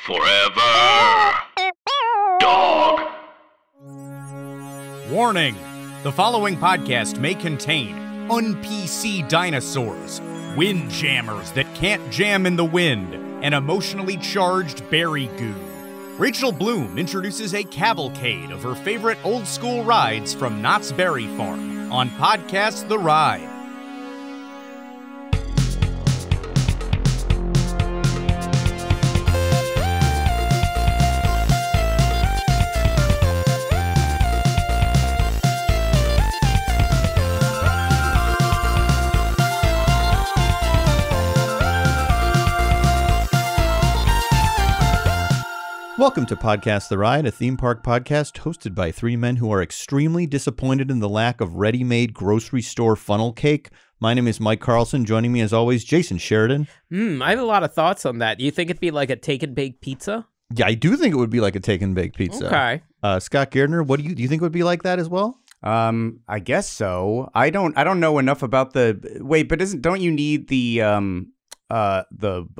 Forever. Dog. Warning! The following podcast may contain un-PC dinosaurs, windjammers that can't jam in the wind, and emotionally charged berry goo. Rachel Bloom introduces a cavalcade of her favorite old-school rides from Knott's Berry Farm on podcast The Ride. Welcome to Podcast The Ride, a theme park podcast hosted by three men who are extremely disappointed in the lack of ready-made grocery store funnel cake. My name is Mike Carlson. Joining me as always, Jason Sheridan. I have a lot of thoughts on that. You think it'd be like a take and bake pizza? Yeah, I do think it would be like a take and bake pizza. Okay. Scott Gardner, what do you think it would be like that as well? I guess so. I don't know enough about the but don't you need the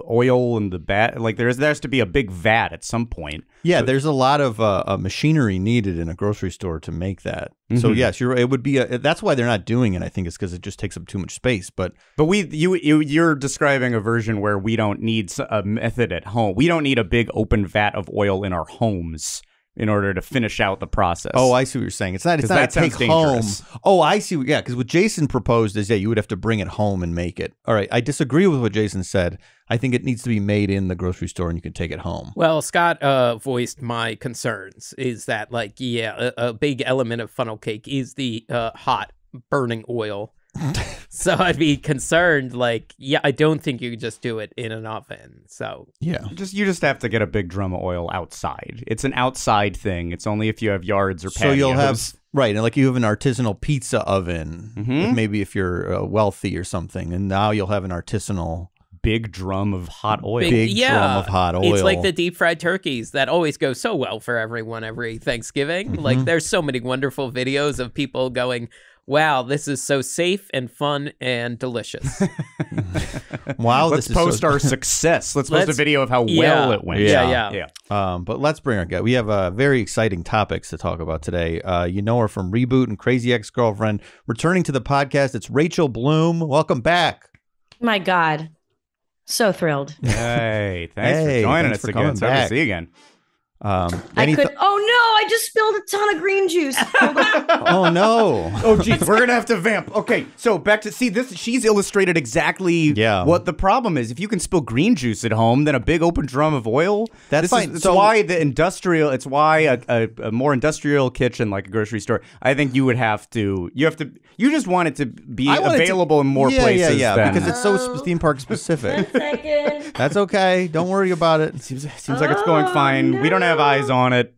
oil and the vat? Like there has to be a big vat at some point. Yeah, there's a lot of machinery needed in a grocery store to make that. Mm-hmm. So yes, it would be that's why they're not doing it. I think it's because it just takes up too much space. But you're describing a version where we don't need a method at home. We don't need a big open vat of oil in our homes in order to finish out the process. Oh, I see what you're saying. It's not a take home. Oh, I see. Yeah, because what Jason proposed is, you would have to bring it home and make it. All right, I disagree with what Jason said. I think it needs to be made in the grocery store and you can take it home. Well, Scott voiced my concerns, is that, a big element of funnel cake is the hot, burning oil. So I'd be concerned, I don't think you could just do it in an oven. So yeah, you just have to get a big drum of oil outside. It's an outside thing. It's only if you have yards or patios. So you'll have and you have an artisanal pizza oven, maybe if you're wealthy or something, and now you'll have an artisanal big drum of hot oil. Drum of hot oil. It's like the deep fried turkeys that always go so well for everyone every Thanksgiving. There's so many wonderful videos of people going, wow, this is so safe and fun and delicious. Wow, let's post our success. Let's post a video of how well it went. Yeah. But let's bring our guest. We have very exciting topics to talk about today. You know her from Reboot and Crazy Ex-Girlfriend. Returning to the podcast, it's Rachel Bloom. Welcome back. My God. So thrilled. Hey, thanks for joining us again. It's good to see you again. Oh no, I just spilled a ton of green juice. Oh no. Oh geez, we're gonna have to vamp. Okay, so back to this. She's illustrated exactly what the problem is. If you can spill green juice at home, then a big open drum of oil. That's fine. It's why the industrial. It's why a more industrial kitchen like a grocery store. I think you would have to. You just want it to be available in more places. Yeah, because it's so theme park specific. 1 second. That's okay. Don't worry about it. Seems like it's going fine. No. We don't have eyes on it.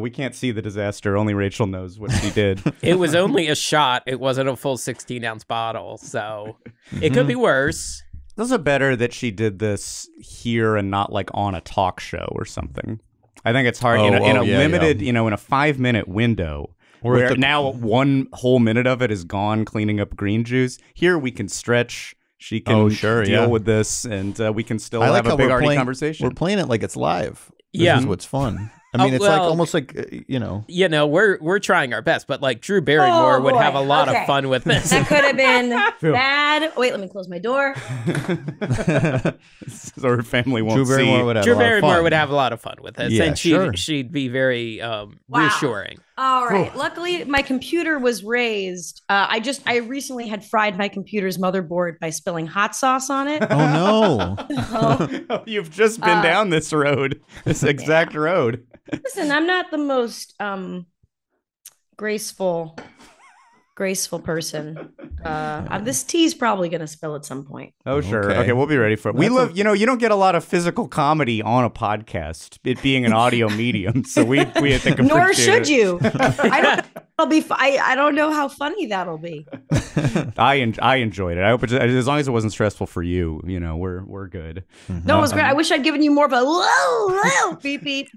We can't see the disaster. Only Rachel knows what she did. It was only a shot. It wasn't a full 16-ounce bottle, so it could be worse. It's also better that she did this here and not on a talk show or something. I think it's hard in a limited, in a 5-minute window. Where now 1 whole minute of it is gone cleaning up green juice. Here we can stretch. She can deal with this, and we can still have a big arty conversation. We're playing it like it's live. This is what's fun. I mean, it's almost like, we're trying our best, but Drew Barrymore would have a lot of fun with this. That could have been bad. Wait, let me close my door. So her family won't see. Drew Barrymore would have a lot of fun with this, and she'd be very reassuring. All right. Luckily, my computer was raised. I recently had fried my computer's motherboard by spilling hot sauce on it. Oh no! You've just been down this road, this exact road. Listen, I'm not the most graceful person. This tea's probably going to spill at some point. Oh, sure. Okay, we'll be ready for it. We love, you don't get a lot of physical comedy on a podcast, it being an audio medium. So we think nor should you. I don't know how funny that'll be. I enjoyed it. I hope as long as it wasn't stressful for you, we're good. No, it was great. I wish I'd given you more of a whoa, beep, beep.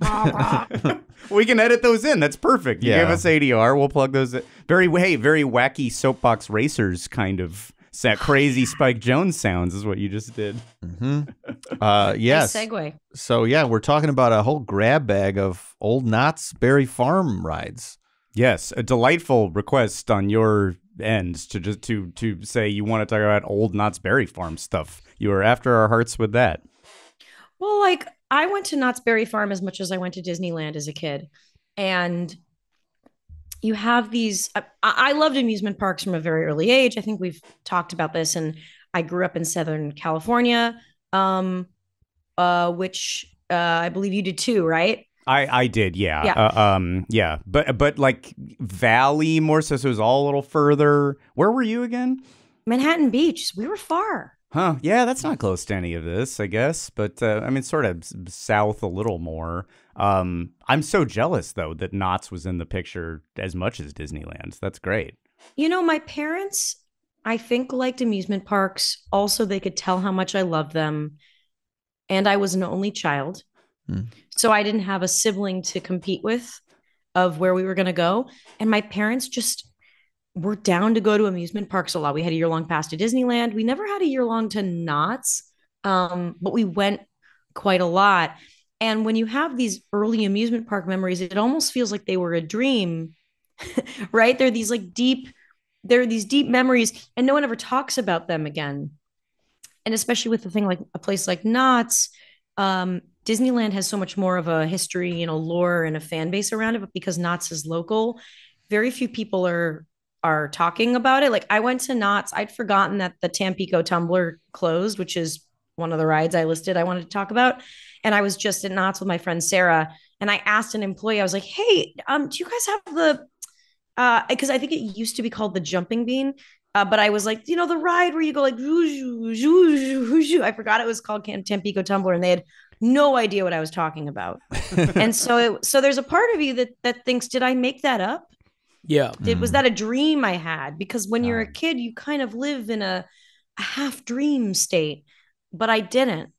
We can edit those in. That's perfect. You gave us ADR. We'll plug those in. Very Wacky Soapbox Racers kind of crazy Spike Jones sounds is what you just did. Yes. Nice segue. So yeah, we're talking about a whole grab bag of old Knott's Berry Farm rides. Yes, a delightful request on your end to say you want to talk about old Knott's Berry Farm stuff. You were after our hearts with that. Well, like I went to Knott's Berry Farm as much as I went to Disneyland as a kid. And you have these, I loved amusement parks from a very early age. I think we've talked about this. And I grew up in Southern California, which I believe you did too, right? I did, yeah. Yeah. But like Valley more so it was all a little further. Where were you again? Manhattan Beach. We were far. Huh. Yeah, that's not close to any of this, I guess. But I mean, sort of south a little more. I'm so jealous, though, that Knott's was in the picture as much as Disneyland. That's great. You know, my parents, I think, liked amusement parks. Also, they could tell how much I loved them. And I was an only child. So I didn't have a sibling to compete with of where we were going to go. And my parents just were down to go to amusement parks a lot. We had a year-long pass to Disneyland. We never had a year-long to Knott's, but we went quite a lot. And when you have these early amusement park memories, it almost feels like they were a dream, right? They're these deep memories, and no one ever talks about them again. And especially with the thing like a place like Knott's, Disneyland has so much more of a history, lore and a fan base around it. But because Knott's is local, very few people are talking about it. Like I went to Knott's, I'd forgotten that the Tampico Tumbler closed, which is one of the rides I listed I wanted to talk about. And I was just at Knott's with my friend Sarah, and I asked an employee, I was like, "Hey, do you guys have the?" Because I think it used to be called the Jumping Bean, but I was like, the ride where you go like, I forgot it was called Tampico Tumbler, and they had no idea what I was talking about. And so there's a part of you that thinks, did I make that up? Yeah. Was that a dream I had? Because when you're a kid, you kind of live in a half dream state, but I didn't.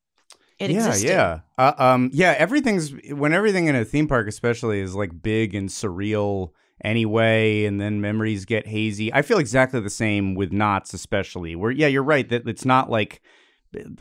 It existed. When everything in a theme park especially is like big and surreal anyway, and then memories get hazy. I feel exactly the same with Knott's, especially where, you're right that it's not like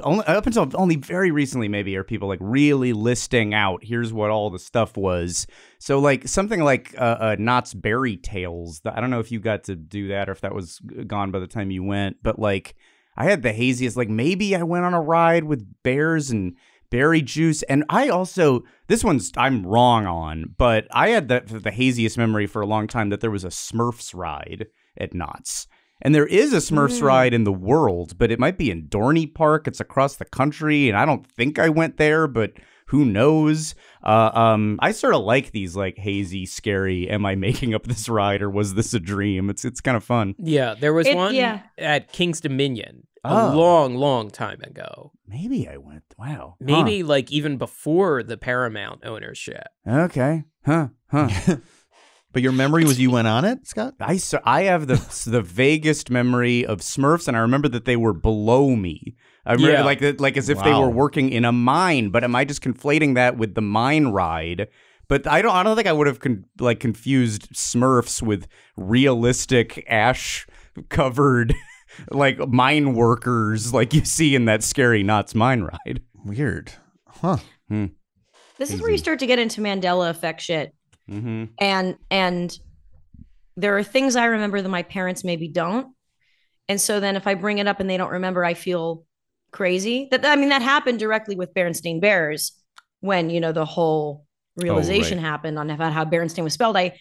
up until only very recently maybe are people like really listing out here's what all the stuff was. So like something like Knott's Berry Tales. I don't know if you got to do that or if that was gone by the time you went, but like I had the haziest, like maybe I went on a ride with bears and berry juice. And I also, this one's I'm wrong on, but I had the haziest memory for a long time that there was a Smurfs ride at Knott's. And there is a Smurfs ride in the world, but it might be in Dorney Park. It's across the country, and I don't think I went there, but who knows? I sort of like these like hazy, scary, am I making up this ride or was this a dream? It's kind of fun. Yeah, there was one at King's Dominion a long time ago. Maybe I went. Wow. Maybe like even before the Paramount ownership. Okay. Huh. But your memory was you went on it, Scott? I have the vaguest memory of Smurfs, and I remember that they were below me. I remember like as if they were working in a mine. But am I just conflating that with the mine ride? But I don't think I would have confused Smurfs with realistic ash covered like mine workers like you see in that scary Knott's mine ride. Weird, huh? This is where you start to get into Mandela effect shit. Mm-hmm. And there are things I remember that my parents maybe don't, and so then if I bring it up and they don't remember, I feel crazy. That happened directly with Berenstain Bears when the whole realization happened on about how Berenstain was spelled. I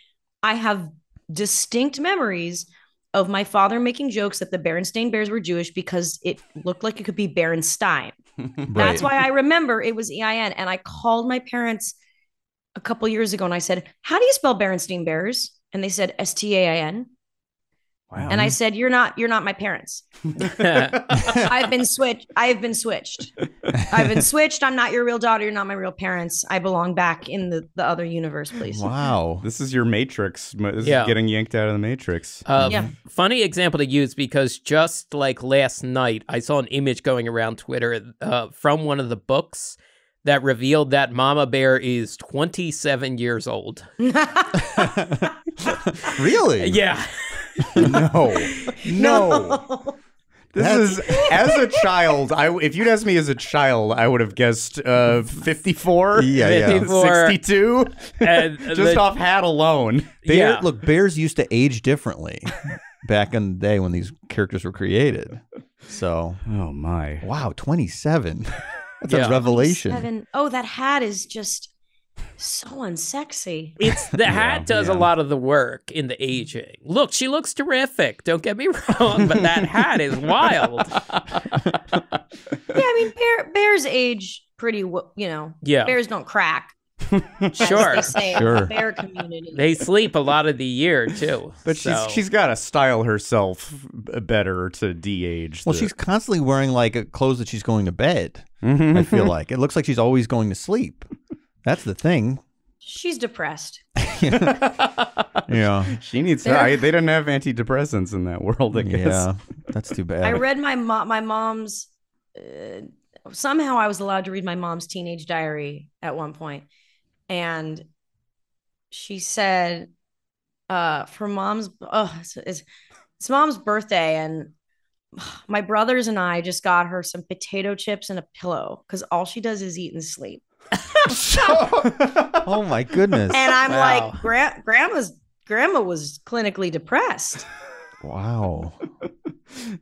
have distinct memories of my father making jokes that the Berenstain Bears were Jewish because it looked like it could be Berenstein. That's why I remember it was EIN, and I called my parents a couple years ago and I said, "How do you spell Berenstain Bears?" And they said STAIN. Wow. And I said, You're not my parents. I've been switched. I'm not your real daughter. You're not my real parents. I belong back in the other universe, please." Wow. This is your Matrix. This is getting yanked out of the Matrix. Funny example to use because just like last night, I saw an image going around Twitter from one of the books that revealed that Mama Bear is 27 years old. Really? Yeah. No. This is, as a child, if you'd asked me as a child, I would have guessed 54, 62, just off hat alone. Look, bears used to age differently back in the day when these characters were created. So, oh my. Wow, 27. That's a revelation. 27. Oh, that hat is just so unsexy. It's the hat does a lot of the work in the aging. Look, she looks terrific. Don't get me wrong, but that hat is wild. Yeah, I mean, bears age pretty well, Yeah. Bears don't crack. Sure. They say in the bear community. They sleep a lot of the year too. But she's got to style herself better to de-age. Well, she's constantly wearing like clothes that she's going to bed. I feel like it looks like she's always going to sleep. That's the thing. She's depressed. Yeah. She needs. They didn't have antidepressants in that world, I guess. Yeah, that's too bad. I read my mom's. Somehow I was allowed to read my mom's teenage diary at one point. And she said, for mom's, it's mom's birthday, and my brothers and I just got her some potato chips and a pillow because all she does is eat and sleep. Oh my goodness! And I'm like, grandma was clinically depressed. Wow.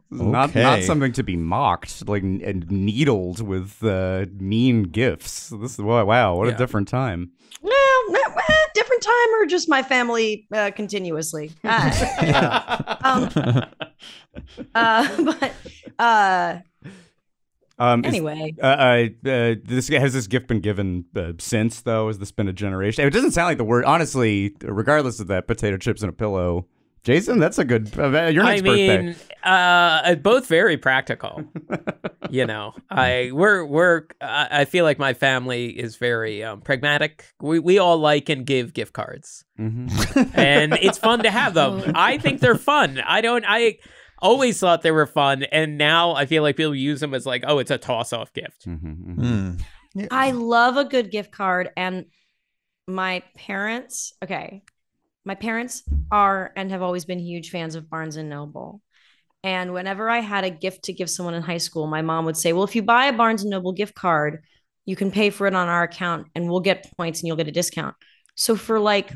Not something to be mocked, like and needled with mean gifts. This wow, what a different time. No, different time or just my family continuously. Anyway, has this gift been given since though? Has this been a generation? It doesn't sound like the word. Honestly, regardless of that, potato chips and a pillow. Jason, that's a good. Your next birthday. Both very practical. I feel like my family is very pragmatic. We all like and give gift cards, and it's fun to have them. I think they're fun. I always thought they were fun, and now I feel like people use them as like, oh, it's a toss-off gift. Yeah. I love a good gift card, and my parents. Okay. My parents are and have always been huge fans of Barnes & Noble. And whenever I had a gift to give someone in high school, my mom would say, well, if you buy a Barnes & Noble gift card, you can pay for it on our account and we'll get points and you'll get a discount. So for like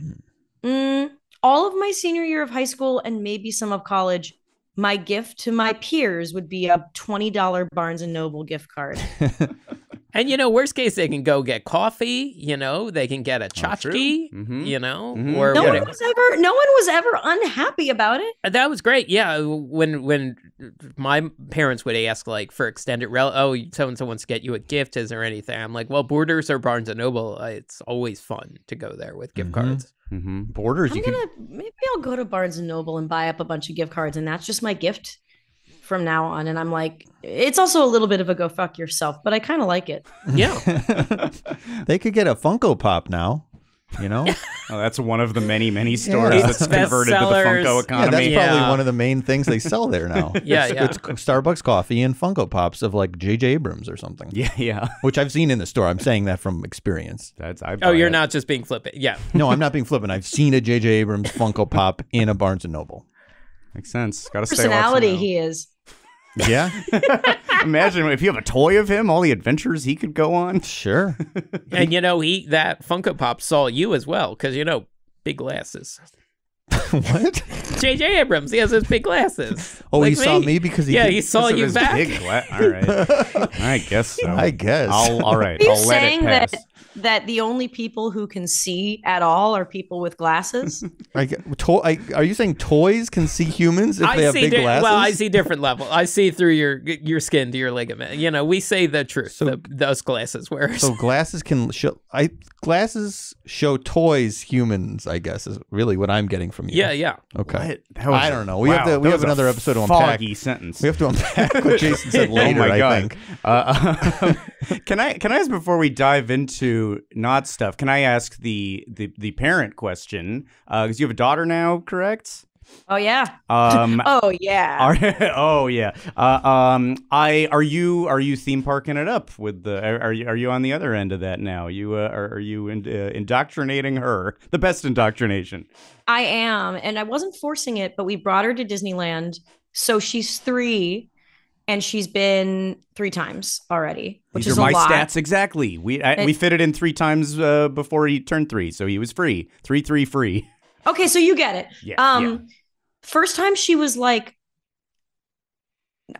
all of my senior year of high school and maybe some of college, my gift to my peers would be a $20 Barnes & Noble gift card. And, worst case, they can go get coffee, they can get a tchotchke, or no one was ever unhappy about it. That was great. Yeah. When my parents would ask, like, for extended so-and-so wants to get you a gift, is there anything? I'm like, well, Borders or Barnes & Noble, it's always fun to go there with gift cards. Borders. Maybe I'll go to Barnes & Noble and buy up a bunch of gift cards, and that's just my gift from now on. And I'm like, it's also a little bit of a go fuck yourself, but I kind of like it. Yeah. They could get a Funko Pop now, Oh, that's one of the many stores that's converted to the Funko economy. Yeah, that's probably one of the main things they sell there now. It's Starbucks coffee and Funko Pops of like J.J. Abrams or something. Yeah. Which I've seen in the store. I'm saying that from experience. You're not just being flippant. Yeah. No, I'm not being flippant. I've seen a J.J. Abrams Funko Pop in a Barnes & Noble. Makes sense. Got to stay personality he is. Yeah. Imagine if you have a toy of him, all the adventures he could go on. Sure. And that Funko Pop saw you as well, because big glasses. What? J.J. Abrams, he has those big glasses. Oh, like he saw me because he saw you back. All right. I guess so. I guess. All right. Are you I'll let it saying pass. that the only people who can see at all are people with glasses? Are you saying toys can see humans if they have big glasses? Well, I see different level. I see through your skin to your ligament. We say the truth. So, those glasses wearers. So glasses can show. Glasses show toys humans. I guess is really what I'm getting from you. Yeah. Okay. I don't know. We have another episode to unpack. Foggy sentence. We have to unpack what Jason said later. Oh my God. I think. Can I ask before we dive into Knott stuff? Can I ask the parent question? Because you have a daughter now, correct? Oh yeah. Oh yeah. Oh yeah. Are you theme parking it up with the? Are you on the other end of that now? Are you indoctrinating her? The best indoctrination. I am, and I wasn't forcing it, but we brought her to Disneyland. So she's 3, and she's been 3 times already, which These is are a my lot. stats exactly. We fit it in 3 times before he turned 3, so he was free. 3 free. Okay, so you get it. Yeah. First time she was like,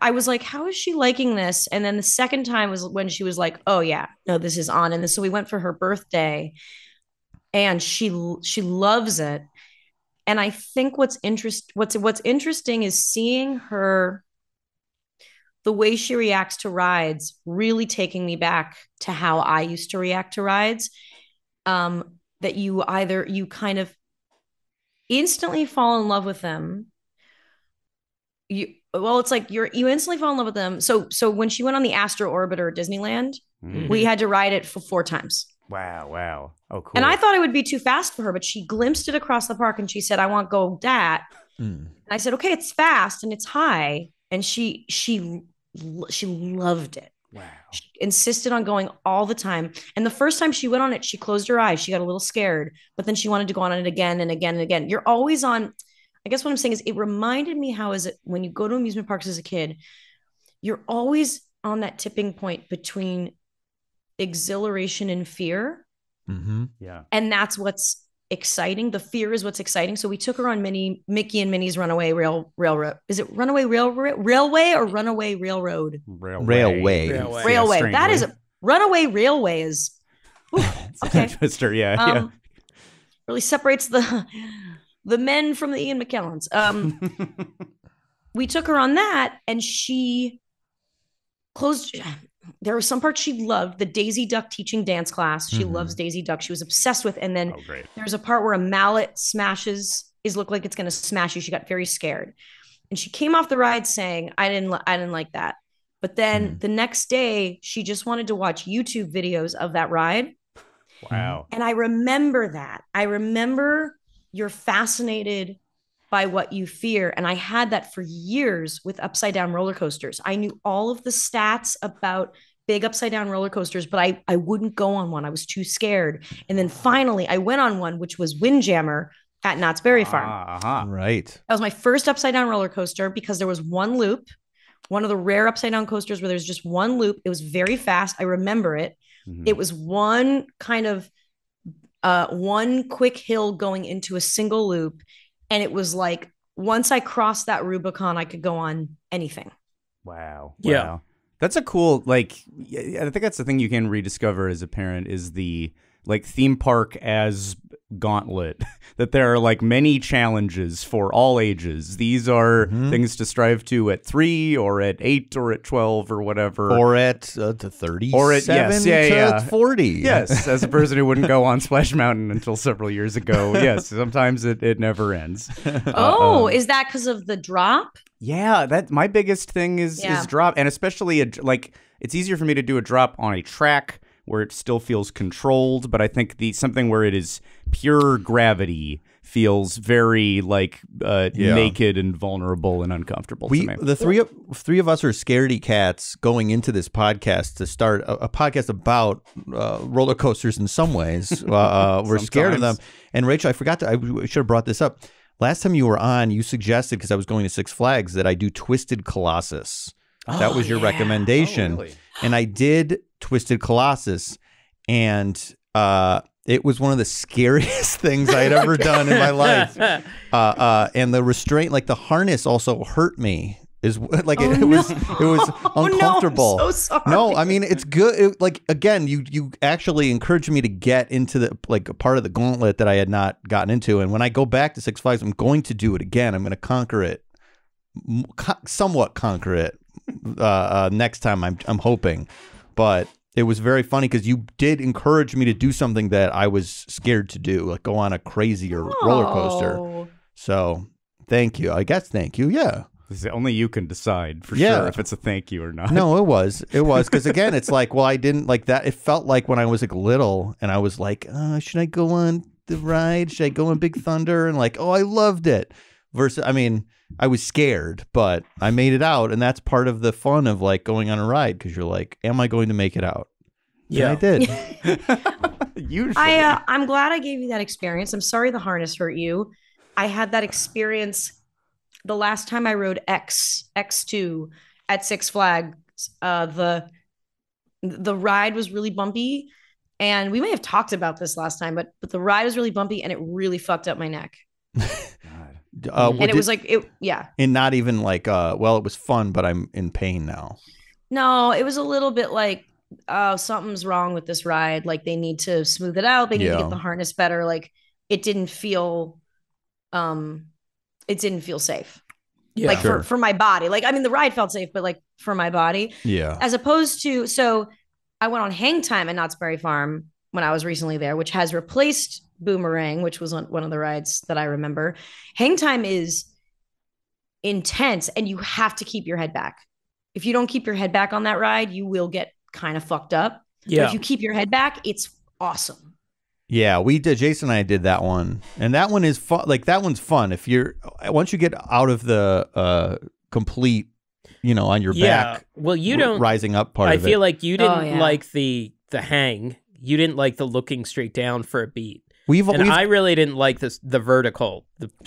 I was like, how is she liking this? And then the second time was when she was like, oh yeah, no, this is on. And then, so we went for her birthday, and she loves it. And I think what's interesting is seeing her, the way she reacts to rides, really taking me back to how I used to react to rides. That you kind of instantly fall in love with them. It's like you instantly fall in love with them. So when she went on the Astro Orbiter at Disneyland, we had to ride it for 4 times. Wow. Oh, cool. And I thought it would be too fast for her, but she glimpsed it across the park and she said, I want to go that. And I said, okay, it's fast and it's high. And she loved it. Wow. She insisted on going all the time. And the first time she went on it, she closed her eyes. She got a little scared, but then she wanted to go on it again and again and again. You're always on. I guess what I'm saying is it reminded me how is it when you go to amusement parks as a kid, you're always on that tipping point between exhilaration and fear. Yeah. And that's what's exciting. The fear is what's exciting. So we took her on Mickey and Minnie's Runaway Railroad. Is it Runaway Railway or Runaway Railroad? Railway. That is a Runaway Railway is okay. Twister, yeah. Really separates the men from the Ian McKellens. We took her on that, and she closed. There were some parts she loved. The Daisy Duck teaching dance class. She loves Daisy Duck. She was obsessed with. And then there's a part where a mallet look like it's going to smash you. She got very scared, and she came off the ride saying, "I didn't like that." But then the next day, she just wanted to watch YouTube videos of that ride. Wow. And I remember that. I remember you're fascinated by what you fear. And I had that for years with upside down roller coasters. I knew all of the stats about big upside down roller coasters, but I wouldn't go on one. I was too scared. And then finally I went on one, which was Windjammer at Knott's Berry Farm. Right. That was my first upside down roller coaster because there was one loop, one of the rare upside down coasters where there's just one loop. It was very fast. I remember it. It was one kind of one quick hill going into a single loop. And it was like, once I crossed that Rubicon, I could go on anything. Wow. Yeah. That's a cool, I think that's the thing you can rediscover as a parent is the, theme park as Gauntlet, that there are, many challenges for all ages. These are things to strive to at 3 or at 8 or at 12 or whatever. Or at 37 or at, to 40. Yes, as a person who wouldn't go on Splash Mountain until several years ago. Yes, sometimes it never ends. Is that because of the drop? Yeah, that my biggest thing is drop, and especially it's easier for me to do a drop on a track where it still feels controlled, but I think something where it is pure gravity feels very naked and vulnerable and uncomfortable to me. The three of us are scaredy cats going into this podcast to start a podcast about roller coasters in some ways. We're scared of them. And Rachel, I should have brought this up. Last time you were on, you suggested, because I was going to Six Flags, that I do Twisted Colossus. That was your recommendation. Oh, really? And I did Twisted Colossus, and it was one of the scariest things I had ever done in my life. And the restraint, the harness also hurt me. It was uncomfortable. No, I'm so sorry. No, I mean, it's good. Again, you actually encouraged me to get into the a part of the Gauntlet that I had not gotten into. And when I go back to Six Flags, I'm going to do it again. I'm going to conquer it, somewhat conquer it next time. I'm hoping, but it was very funny because you did encourage me to do something that I was scared to do, like go on a crazier roller coaster. So thank you. I guess thank you. Yeah. Only you can decide for sure if it's a thank you or not. No, it was because again, it's I didn't like that. It felt like when I was little and I was like, should I go on the ride? Should I go on Big Thunder? And I loved it. Versus, I mean, I was scared, but I made it out, and that's part of the fun of going on a ride because you're like, am I going to make it out? Yeah, and I did. Usually, I'm glad I gave you that experience. I'm sorry the harness hurt you. I had that experience the last time I rode X2, at Six Flags, the ride was really bumpy, and we may have talked about this last time, but the ride was really bumpy, and it really fucked up my neck. And it was like and not even like well, it was fun, but I'm in pain now. No, it was a little bit like something's wrong with this ride. Like they need to smooth it out. They need to get the harness better. Like it didn't feel safe. Yeah. Like for my body. Like I mean the ride felt safe, but like for my body. Yeah. As opposed to, so I went on hang time at Knott's Berry Farm when I was recently there, which has replaced Boomerang, which was one of the rides that I remember. Hang time is intense and you have to keep your head back. If you don't keep your head back on that ride, you will get kind of fucked up. Yeah. But if you keep your head back, it's awesome. Yeah, we did. Jason and I did that one, and that one is fun. Like that one's fun. If you're once you get out of the complete, on your back. Well, you don't rising up part. I of feel it. like you didn't like the hang. You didn't like the looking straight down for a beat. I really didn't like the vertical.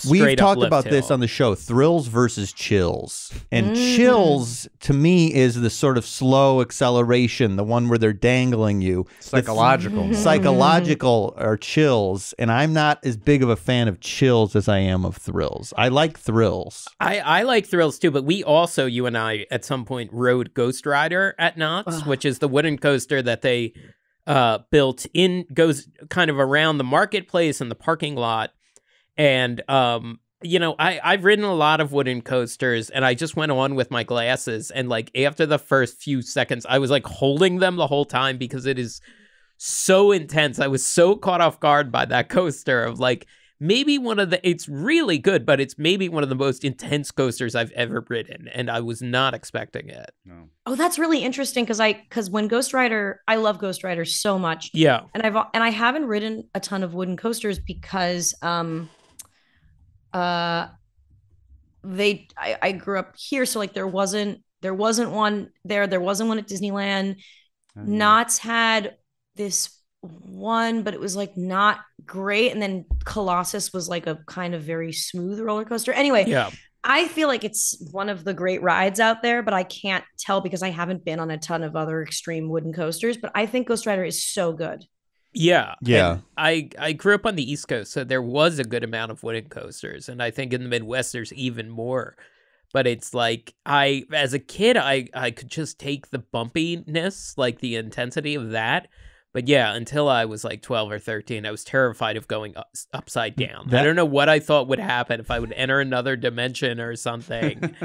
We've talked about this on the show, thrills versus chills. And chills, to me, is the sort of slow acceleration, the one where they're dangling you. Psychological. Psychological are chills. And I'm not as big of a fan of chills as I am of thrills. I like thrills. I like thrills too, but we also, you and I, at some point, rode Ghost Rider at Knott's, which is the wooden coaster that they... goes kind of around the marketplace and the parking lot. And, I've ridden a lot of wooden coasters and I just went on with my glasses. And like after the first few seconds, I was like holding them the whole time because it is so intense. I was so caught off guard by that coaster of like, maybe it's really good, but it's maybe one of the most intense coasters I've ever ridden. And I was not expecting it. No. Oh, that's really interesting. Cause when Ghost Rider, I love Ghost Rider so much. Yeah. And I haven't ridden a ton of wooden coasters because, I grew up here. So like there wasn't one there. There wasn't one at Disneyland. Knott's had this one, but it was like not great, and then Colossus was like a kind of very smooth roller coaster. Anyway, I feel like it's one of the great rides out there, but I can't tell because I haven't been on a ton of other extreme wooden coasters, but I think Ghost Rider is so good. Yeah. I grew up on the East Coast, so there was a good amount of wooden coasters, and I think in the Midwest there's even more. But it's like as a kid I could just take the bumpiness, like the intensity of that. But yeah, until I was like 12 or 13, I was terrified of going upside down. I don't know what I thought would happen if I would enter another dimension or something.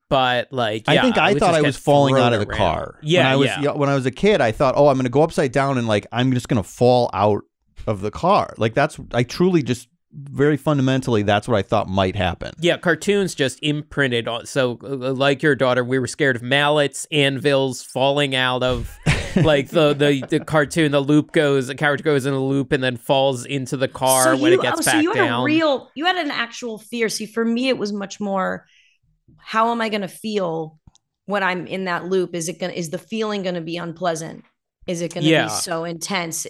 But like, yeah, I thought I was falling out of the car. Yeah, when I was a kid, I thought, I'm going to go upside down and like I'm just going to fall out of the car. Like I truly just very fundamentally, that's what I thought might happen. Yeah, cartoons just imprinted on. So like your daughter, we were scared of mallets, anvils falling out of. Like the cartoon, the character goes in a loop and then falls into the car when it gets back down. You had an actual fear. See, for me, it was much more, how am I going to feel when I'm in that loop? Is the feeling going to be unpleasant? Is it going to be so intense?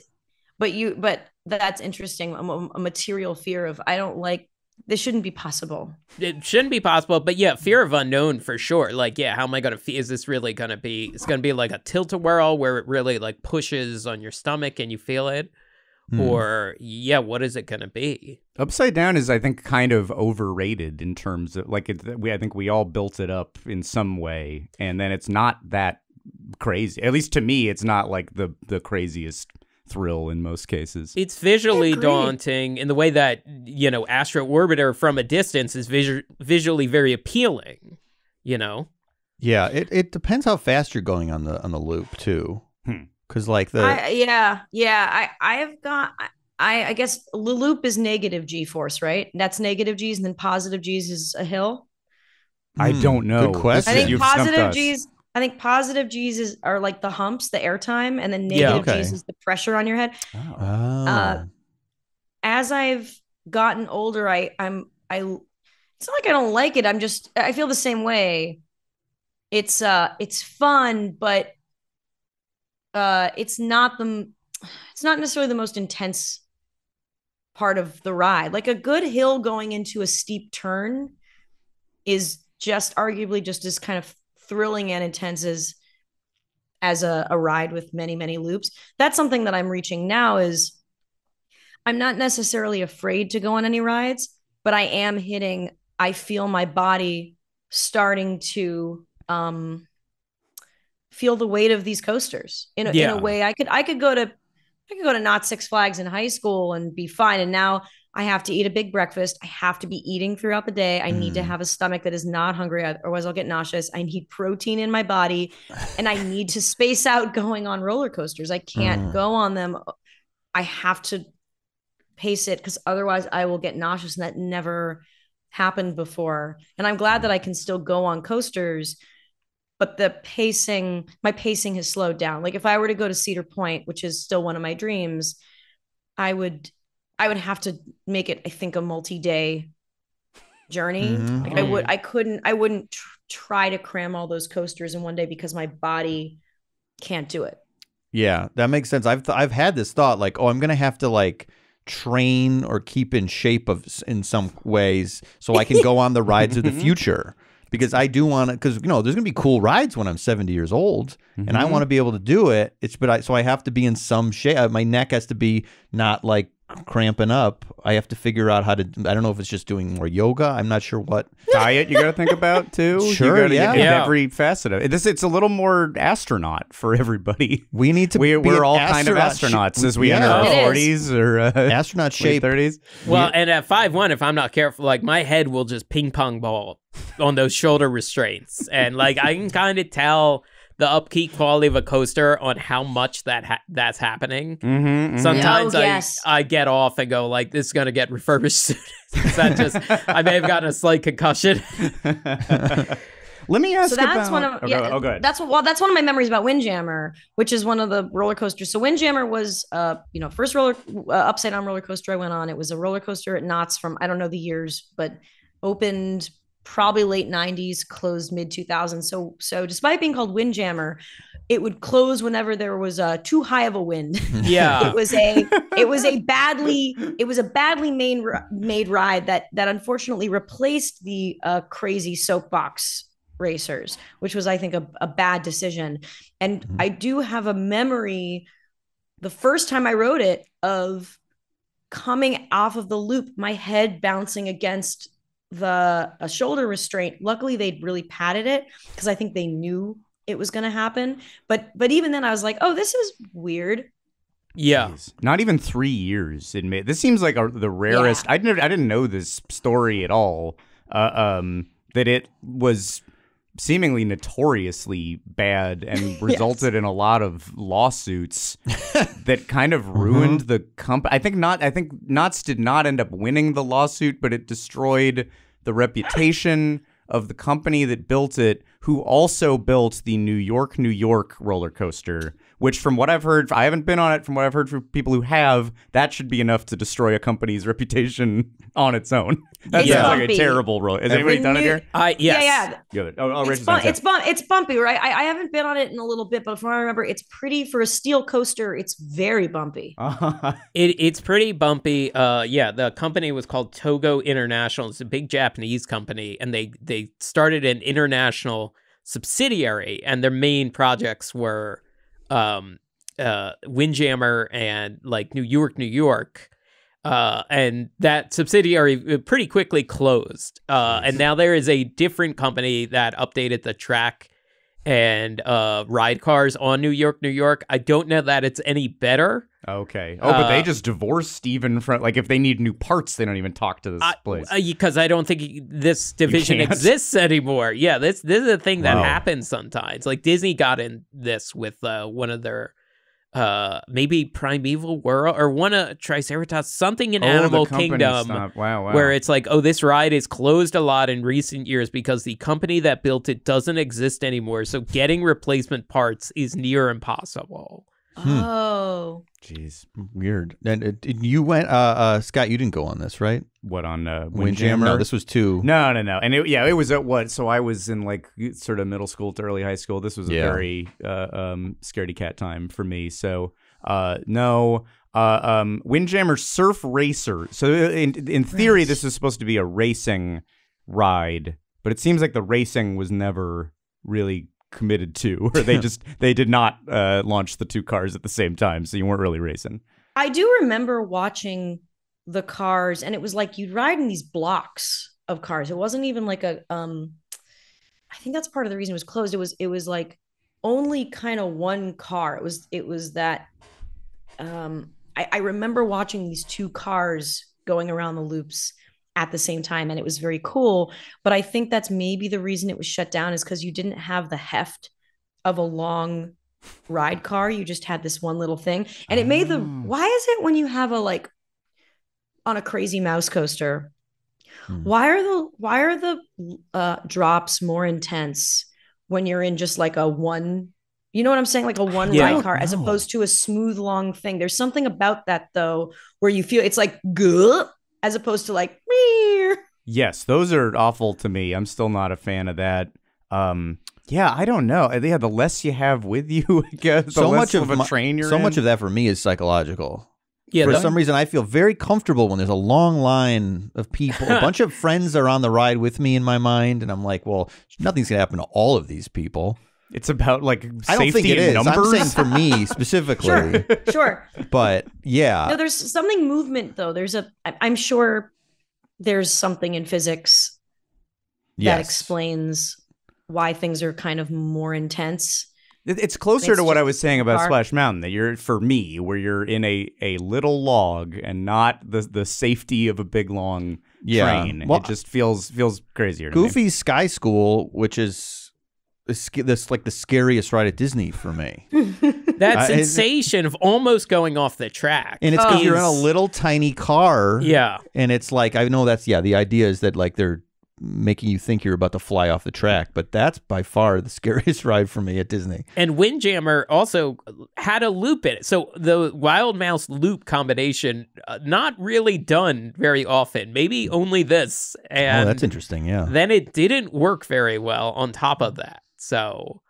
But that's interesting. A material fear of, I don't like, this shouldn't be possible. It shouldn't be possible, but yeah, fear of unknown for sure. Like, yeah, how am I going to feel? Is this really going to be, it's going to be like a tilt-a-whirl where it really like pushes on your stomach and you feel it? Or, yeah, what is it going to be? Upside down is, I think, kind of overrated in terms of, like, I think we all built it up in some way, and then it's not that crazy. At least to me, it's not like the craziest thrill in most cases. It's visually daunting in the way that, Astro Orbiter from a distance is visually very appealing, Yeah, it depends how fast you're going on the loop too. Because like I guess the loop is negative G-force, right? That's negative G's, and then positive G's is a hill. I don't know. Good question. I think positive G's are like the humps, the airtime, and then negative G's is the pressure on your head. As I've gotten older, it's not like I don't like it. I feel the same way. It's fun, but it's not necessarily the most intense part of the ride. Like a good hill going into a steep turn is just arguably just as kind of thrilling and intense as a ride with many, many loops. That's something that I'm reaching now is I'm not necessarily afraid to go on any rides, but I feel my body starting to feel the weight of these coasters in a way. I could go to Knott Six Flags in high school and be fine. And now I have to eat a big breakfast. I have to be eating throughout the day. I need to have a stomach that is not hungry, otherwise I'll get nauseous. I need protein in my body, and I need to space out going on roller coasters. I can't go on them. I have to pace it because otherwise I will get nauseous, and that never happened before. And I'm glad that I can still go on coasters, but my pacing has slowed down. Like if I were to go to Cedar Point, which is still one of my dreams, I would have to make it, I think, a multi-day journey. Like I wouldn't try to cram all those coasters in one day because my body can't do it. Yeah, that makes sense. I've had this thought like, oh, I'm going to have to like train or keep in shape in some ways so I can go on the rides of the future. Because I do want to, because there's going to be cool rides when I'm 70 years old, and I want to be able to do it. So I have to be in some shape. My neck has to be not like cramping up. I have to figure out how to. I don't know if it's just doing more yoga. I'm not sure what diet you got to think about too. Sure, every facet of it. It's a little more astronaut for everybody. We need to. We're all kind of astronauts as we enter our 40s or astronaut shape 30s. Well, and at 5'1", if I'm not careful, like my head will just ping pong ball on those shoulder restraints, and like I can kind of tell the upkeep quality of a coaster on how much that's happening. Sometimes I get off and go like, this is going to get refurbished. I may have gotten a slight concussion. Let me ask that's about... go ahead. That's one of my memories about Windjammer, which is one of the roller coasters. So Windjammer was, first upside down roller coaster I went on. It was a roller coaster at Knott's from, I don't know the years, but opened probably late 90s, closed mid 2000s. So despite being called Windjammer, it would close whenever there was too high of a wind. Yeah. it was a badly made ride that unfortunately replaced the crazy Soapbox Racers, which was, I think, a bad decision. And I do have a memory the first time I rode it of coming off of the loop, my head bouncing against a shoulder restraint. Luckily they'd really padded it because I think they knew it was going to happen, but even then I was like, oh, this is weird. Jeez. Not even 3 years this seems like the rarest. I didn't know this story at all, that it was seemingly notoriously bad and resulted in a lot of lawsuits that kind of ruined the company. I think Knott's did not end up winning the lawsuit, but it destroyed the reputation of the company that built it, who also built the New York roller coaster, which from what I've heard, I haven't been on it, from what I've heard from people who have, that should be enough to destroy a company's reputation on its own. That sounds like a terrible roller. Has anybody done it here? Yes. Yeah. It's bumpy, right? I haven't been on it in a little bit, but from what I remember, it's pretty, for a steel coaster, it's very bumpy. It's pretty bumpy. The company was called Togo International. It's a big Japanese company, and they started an international subsidiary, and their main projects were Windjammer and like New York. And that subsidiary pretty quickly closed. And now there is a different company that updated the track and ride cars on New York. I don't know that it's any better. Okay. But they just divorced even from, like, if they need new parts, they don't even talk to this place. Because I don't think this division exists anymore. Yeah, this is a thing that happens sometimes. Like Disney got in this with one of their maybe Primeval World or one of Triceratops, something in Animal Kingdom. Wow. Where it's like, oh, this ride is closed a lot in recent years because the company that built it doesn't exist anymore. So getting replacement parts is near impossible. Oh, jeez, weird. And you went, Scott, you didn't go on this, right? What, on Windjammer? No, this was two. No. And it was at what? So I was in like sort of middle school to early high school. This was a very scaredy cat time for me. So no. Windjammer Surf Racers. So in theory, this is supposed to be a racing ride, but it seems like the racing was never really committed to, or they did not launch the two cars at the same time, so you weren't really racing. I do remember watching the cars, and it was like you'd ride in these blocks of cars. It wasn't even like a I think that's part of the reason it was closed. It was like only kind of one car. It was that I remember watching these two cars going around the loops at the same time, and it was very cool. But I think that's maybe the reason it was shut down, is because you didn't have the heft of a long ride car. You just had this one little thing, and it made why is it when you have on a Crazy Mouse coaster, why are the drops more intense when you're in just like a one, you know what I'm saying? Like a one ride car, as opposed to a smooth long thing. There's something about that though, where you feel it's like good, as opposed to like, meow. Yes, those are awful to me. I'm still not a fan of that. Yeah, I don't know. Yeah, the less you have with you, I guess, the less of a train you're in. So much of that for me is psychological. Yeah, for some reason, I feel very comfortable when there's a long line of people. A bunch of friends are on the ride with me in my mind, and I'm like, well, nothing's going to happen to all of these people. It's about like I don't think safety it and is. numbers. I'm saying for me specifically. Sure. But yeah. No, there's something movement though. I'm sure there's something in physics that explains why things are kind of more intense. It's closer to what I was saying about Splash Mountain, that you're, for me, where you're in a little log and not the safety of a big long train. Well, it just feels crazier to me. Goofy's Sky School, which is this like the scariest ride at Disney for me. That sensation of almost going off the track. And it's because you're in a little tiny car. Yeah. And it's like, I know that's, the idea is that like they're making you think you're about to fly off the track, but that's by far the scariest ride for me at Disney. And Windjammer also had a loop in it. So the Wild Mouse loop combination, not really done very often, maybe only this. And that's interesting, yeah. Then it didn't work very well on top of that. So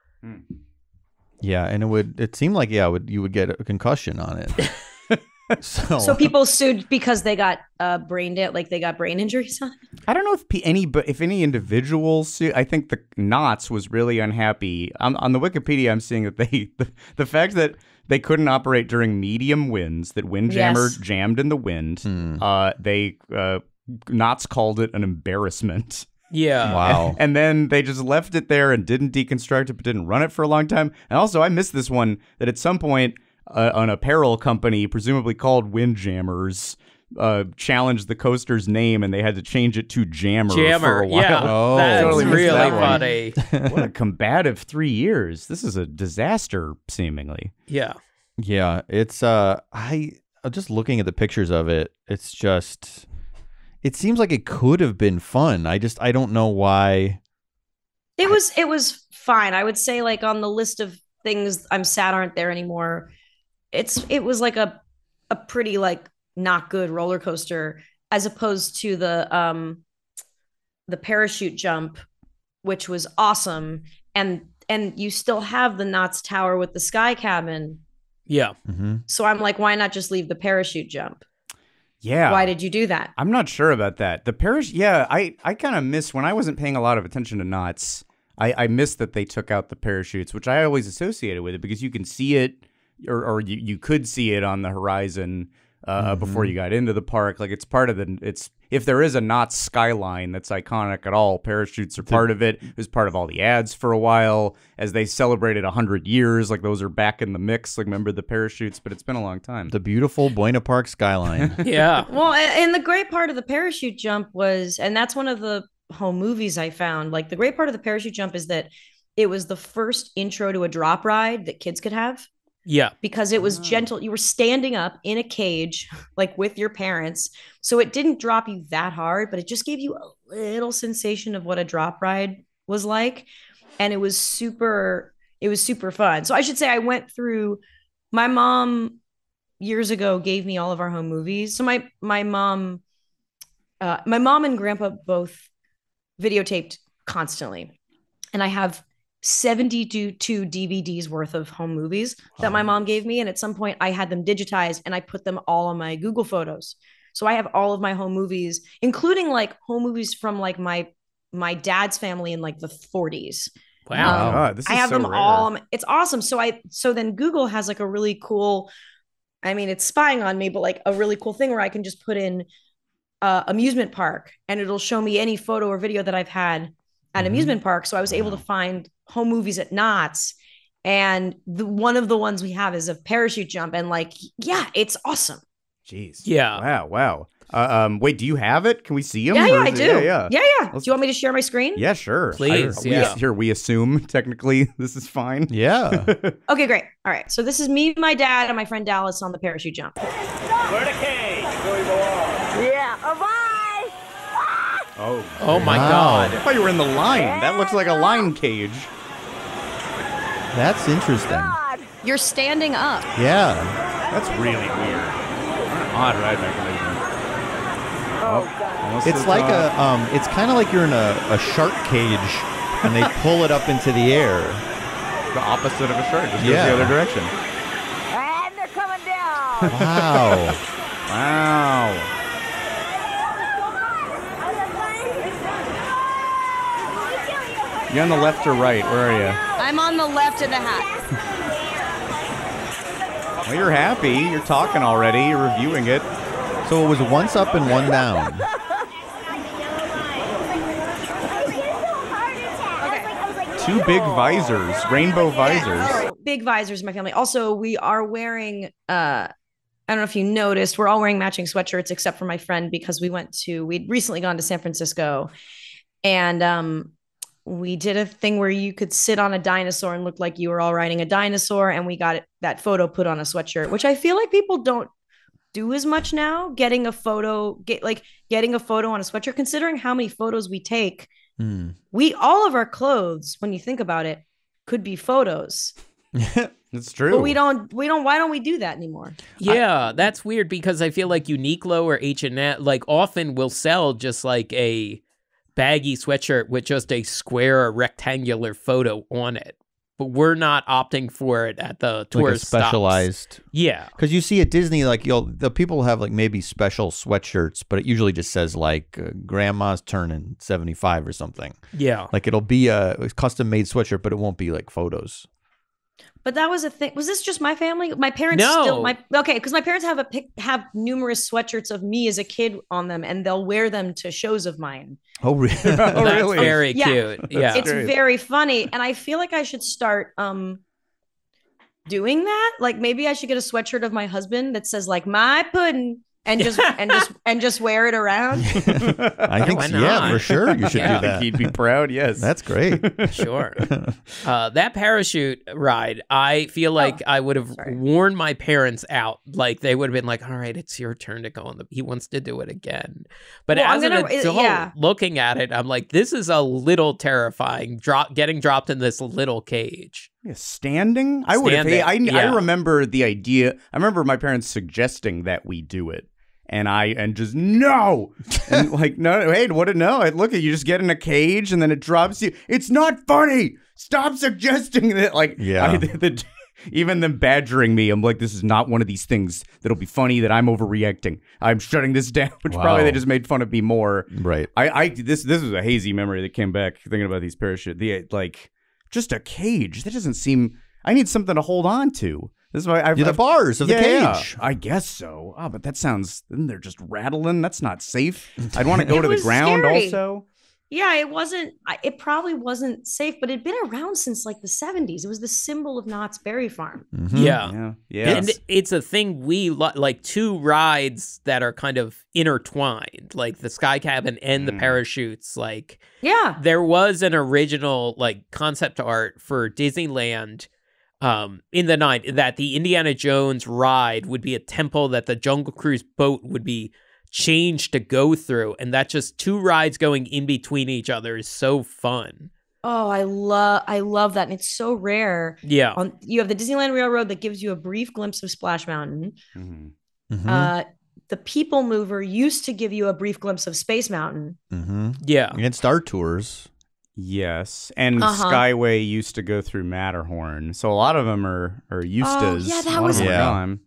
yeah, and it seemed like you would get a concussion on it. So people sued because they got brain injuries on it? I don't know if any individuals sued. I think the Knotts was really unhappy. On the Wikipedia, I'm seeing that the fact that they couldn't operate during medium winds, that Windjammer jammed in the wind, Knotts called it an embarrassment. Yeah. Wow. And then they just left it there and didn't deconstruct it, but didn't run it for a long time. And also, I missed this one, that at some point, an apparel company, presumably called Windjammers, challenged the coaster's name, and they had to change it to Jammer for a while. Yeah, that's totally really funny. funny. What a combative 3 years. This is a disaster, seemingly. Yeah. Yeah, it's I'm just looking at the pictures of it. It's just, it seems like it could have been fun. I don't know why. It was fine. I would say, like, on the list of things I'm sad aren't there anymore, it was like a pretty like not good roller coaster, as opposed to the parachute jump, which was awesome, and you still have the Knott's Tower with the sky cabin. Yeah. Mm-hmm. So I'm like, why not just leave the parachute jump? Yeah. Why did you do that? I'm not sure about that. The parachute, yeah, I kind of miss, when I wasn't paying a lot of attention to Knott's, I missed that they took out the parachutes, which I always associated with it, because you can see it, or you could see it on the horizon before you got into the park. Like, it's part of if there is a Knott's skyline that's iconic at all, parachutes are part of it. It was part of all the ads for a while as they celebrated 100 years. Like, those are back in the mix. Like, remember the parachutes, but it's been a long time. The beautiful Buena Park skyline. Yeah. Well, and the great part of the parachute jump was, and that's one of the home movies I found, like, the great part of the parachute jump is that it was the first intro to a drop ride that kids could have. Yeah. Because it was gentle. You were standing up in a cage, like, with your parents. So it didn't drop you that hard, but it just gave you a little sensation of what a drop ride was like. And it was super fun. So I should say, I went through, my mom years ago gave me all of our home movies. So my mom and grandpa both videotaped constantly. And I have 72 DVDs worth of home movies that my mom gave me. And at some point I had them digitized and I put them all on my Google Photos. So I have all of my home movies, including like home movies from like my dad's family in like the 40s. Wow. God, this is I have so them rare. all. It's awesome. So then Google has like a really cool, I mean, it's spying on me, but like a really cool thing where I can just put in amusement park and it'll show me any photo or video that I've had at amusement park. So I was able to find home movies at Knott's, and one of the ones we have is a parachute jump, and like, yeah, it's awesome. Jeez. Yeah. Wow. Wait, do you have it? Can we see him? Yeah, Or I is do. it- Yeah. Do you want me to share my screen? Yeah, sure. Please, yeah. Here, we assume technically this is fine. Yeah. Okay, great. All right. So this is me, my dad, and my friend Dallas on the parachute jump. Where the cage? Yeah. Bye. Oh my Wow. God. I thought you were in the line. That looks like a line cage. That's interesting. You're standing up. Yeah. That's really weird. What an odd ride mechanism. Oh, It's like it's kind of like you're in a shark cage and they pull it up into the air. the opposite of a shark. Just Yeah. goes the other direction. And they're coming down. Wow. Wow. You on the left or right? Where are you? I'm on the left of the hat. Well, you're happy. You're talking already. You're reviewing it. So it was once up and one down. Two big visors, rainbow visors. So, big visors in my family. Also, we are wearing I don't know if you noticed, we're all wearing matching sweatshirts except for my friend, because we'd recently gone to San Francisco, and we did a thing where you could sit on a dinosaur and look like you were all riding a dinosaur, and we got that photo put on a sweatshirt, which I feel like people don't do as much now, getting a photo on a sweatshirt, considering how many photos we take. All of our clothes, when you think about it, could be photos. It's true. But we don't why don't we do that anymore? Yeah, that's weird, because I feel like Uniqlo or H&M like often will sell just like a baggy sweatshirt with just a square or rectangular photo on it. But we're not opting for it at the tourist like a specialized. stops. Yeah. Because you see at Disney, like the people have like maybe special sweatshirts, but it usually just says like grandma's turning 75 or something. Yeah. Like it'll be a custom made sweatshirt, but it won't be like photos. But that was a thing. Was this just my family? My parents No. because my parents have numerous sweatshirts of me as a kid on them, and they'll wear them to shows of mine. Oh, really? Oh, That's really? very Yeah. cute. Yeah. It's great. very funny, and I feel like I should start doing that. Like maybe I should get a sweatshirt of my husband that says like "my pudding" and just wear it around. I think why so. Yeah, not? for sure. You should Yeah. do that. He'd be proud, yes. That's great. Sure. That parachute ride, I feel like I would have worn my parents out. Like they would have been like, all right, it's your turn to go on he wants to do it again. But Well, as an adult, yeah. looking at it, I'm like, this is a little terrifying. Getting dropped in this little cage. Yeah, standing? I would have. Standing, I yeah. remember the idea. I remember my parents suggesting that we do it. And just no, and like no, hey, what? No, I look at you, just get in a cage and then it drops you. It's not funny. Stop suggesting that. Like, Yeah. even them badgering me, I'm like, this is not one of these things that'll be funny. That I'm overreacting. I'm shutting this down. Which Wow. probably they just made fun of me more. Right. This was a hazy memory that came back thinking about these parachute. Just a cage. That doesn't seem. I need something to hold on to. This is why I've The bars of the cage. I guess so. Oh, but that sounds. Then they're just rattling. That's not safe. I'd want to go to the was ground scary. also. Yeah, it probably wasn't safe, but it'd been around since like the 70s. It was the symbol of Knott's Berry Farm. Mhm. Yeah. Yeah. And it's a thing we like, two rides that are kind of intertwined, like the sky cabin and the parachutes. Like, Yeah. there was an original like concept art for Disneyland in the 90s that the Indiana Jones ride would be a temple that the Jungle Cruise boat would be changed to go through, and that just two rides going in between each other is so fun. Oh, I love that. And it's so rare. Yeah. You have the Disneyland Railroad that gives you a brief glimpse of Splash Mountain. Mhm. The People Mover used to give you a brief glimpse of Space Mountain. Mhm. Yeah. And Star Tours. Yes, and Uh-huh. Skyway used to go through Matterhorn, so a lot of them are Eustas. yeah, that A lot of was- them are Yeah. gone.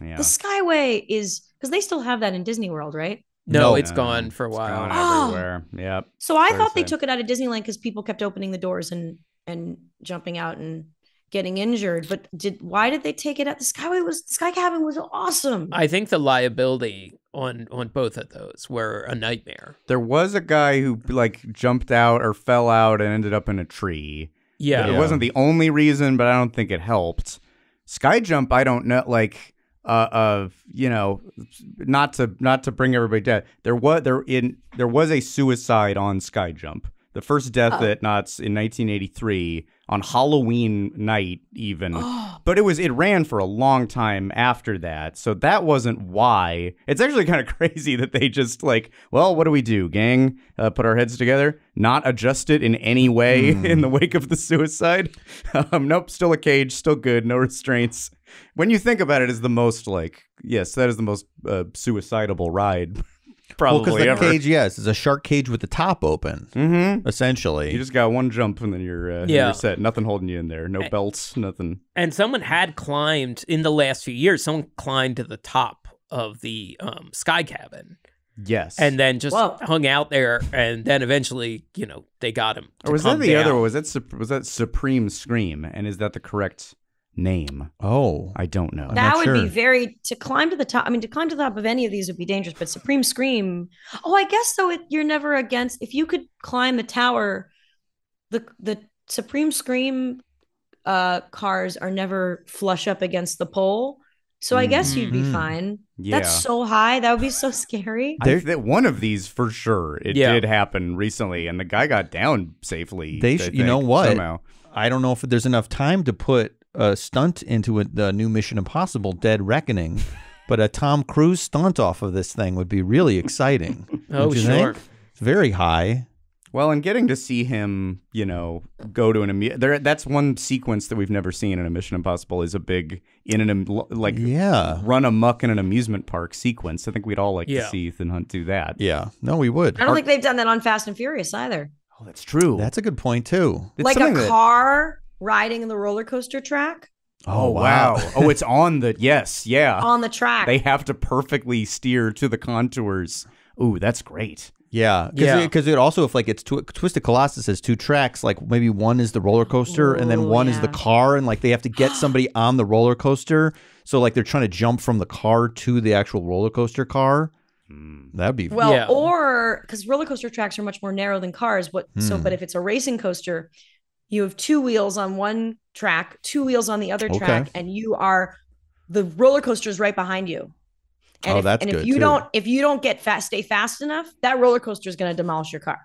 Yeah. The Skyway is because they still have that in Disney World, right? No, No. it's gone for a It's while. gone Oh. everywhere. Yep. So I Very thought they sad. took it out of Disneyland because people kept opening the doors and and jumping out and getting injured. But why did they take it out? The Sky Cabin was awesome. I think the liability on both of those were a nightmare. There was a guy who like jumped out or fell out and ended up in a tree. Yeah. It wasn't the only reason, but I don't think it helped. Sky jump, I don't know, like you know, not to bring everybody down. There was a suicide on Sky Jump. The first death at Knott's in 1983 on Halloween night, even. But it ran for a long time after that, so that wasn't why. It's actually kind of crazy that they just like, well, what do we do, gang? Put our heads together, not adjust it in any way in the wake of the suicide. Nope, still a cage, still good, no restraints. When you think about it, is the most like, yes, that is the most suicidable ride. Probably because the ever. cage, yes, is a shark cage with the top open, essentially. You just got one jump and then you're set. Nothing holding you in there. No belts, nothing. And someone had climbed, in the last few years, someone climbed to the top of the Sky Cabin. Yes. And then just hung out there, and then eventually, you know, they got him. Or was that the other one? Was that Supreme Scream? And is that the correct name? Oh, I don't know. That would be to climb to the top. I mean, to climb to the top of any of these would be dangerous, but Supreme Scream. Oh, I guess though, you're never against. If you could climb the tower, the Supreme Scream cars are never flush up against the pole. So I guess you'd be fine. Yeah. That's so high. That would be so scary. One of these for sure. It did happen recently, and the guy got down safely. You know what? Somehow. I don't know if there's enough time to put a stunt into the new Mission Impossible Dead Reckoning, but a Tom Cruise stunt off of this thing would be really exciting. Oh, sure. Think? It's very high. Well, and getting to see him, you know, go to that's one sequence that we've never seen in a Mission Impossible is a big run amok in an amusement park sequence. I think we'd all like to see Ethan Hunt do that. Yeah, no, we would. I don't think they've done that on Fast and Furious either. Oh, that's true. That's a good point too. It's like a car riding in the roller coaster track. Oh, wow. Oh, it's on the on the track. They have to perfectly steer to the contours. Ooh, that's great. Yeah, because it also, if like it's Twisted Colossus has two tracks, like maybe one is the roller coaster and then one is the car, and like they have to get somebody on the roller coaster, so like they're trying to jump from the car to the actual roller coaster car. That'd be or because roller coaster tracks are much more narrow than cars. But if it's a racing coaster, you have two wheels on one track, two wheels on the other track, and the roller coaster is right behind you. And if you don't stay fast enough, that roller coaster is going to demolish your car.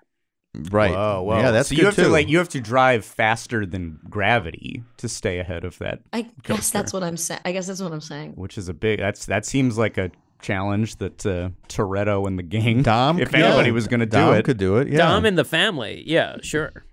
Right. Whoa. Yeah, that's so good you have too. you have to drive faster than gravity to stay ahead of that. I guess that's what I'm saying. Which is a big. that seems like a challenge that Toretto and the gang, Dom, if anybody was going to do it, could do it. Yeah. Dom and the family, yeah, sure.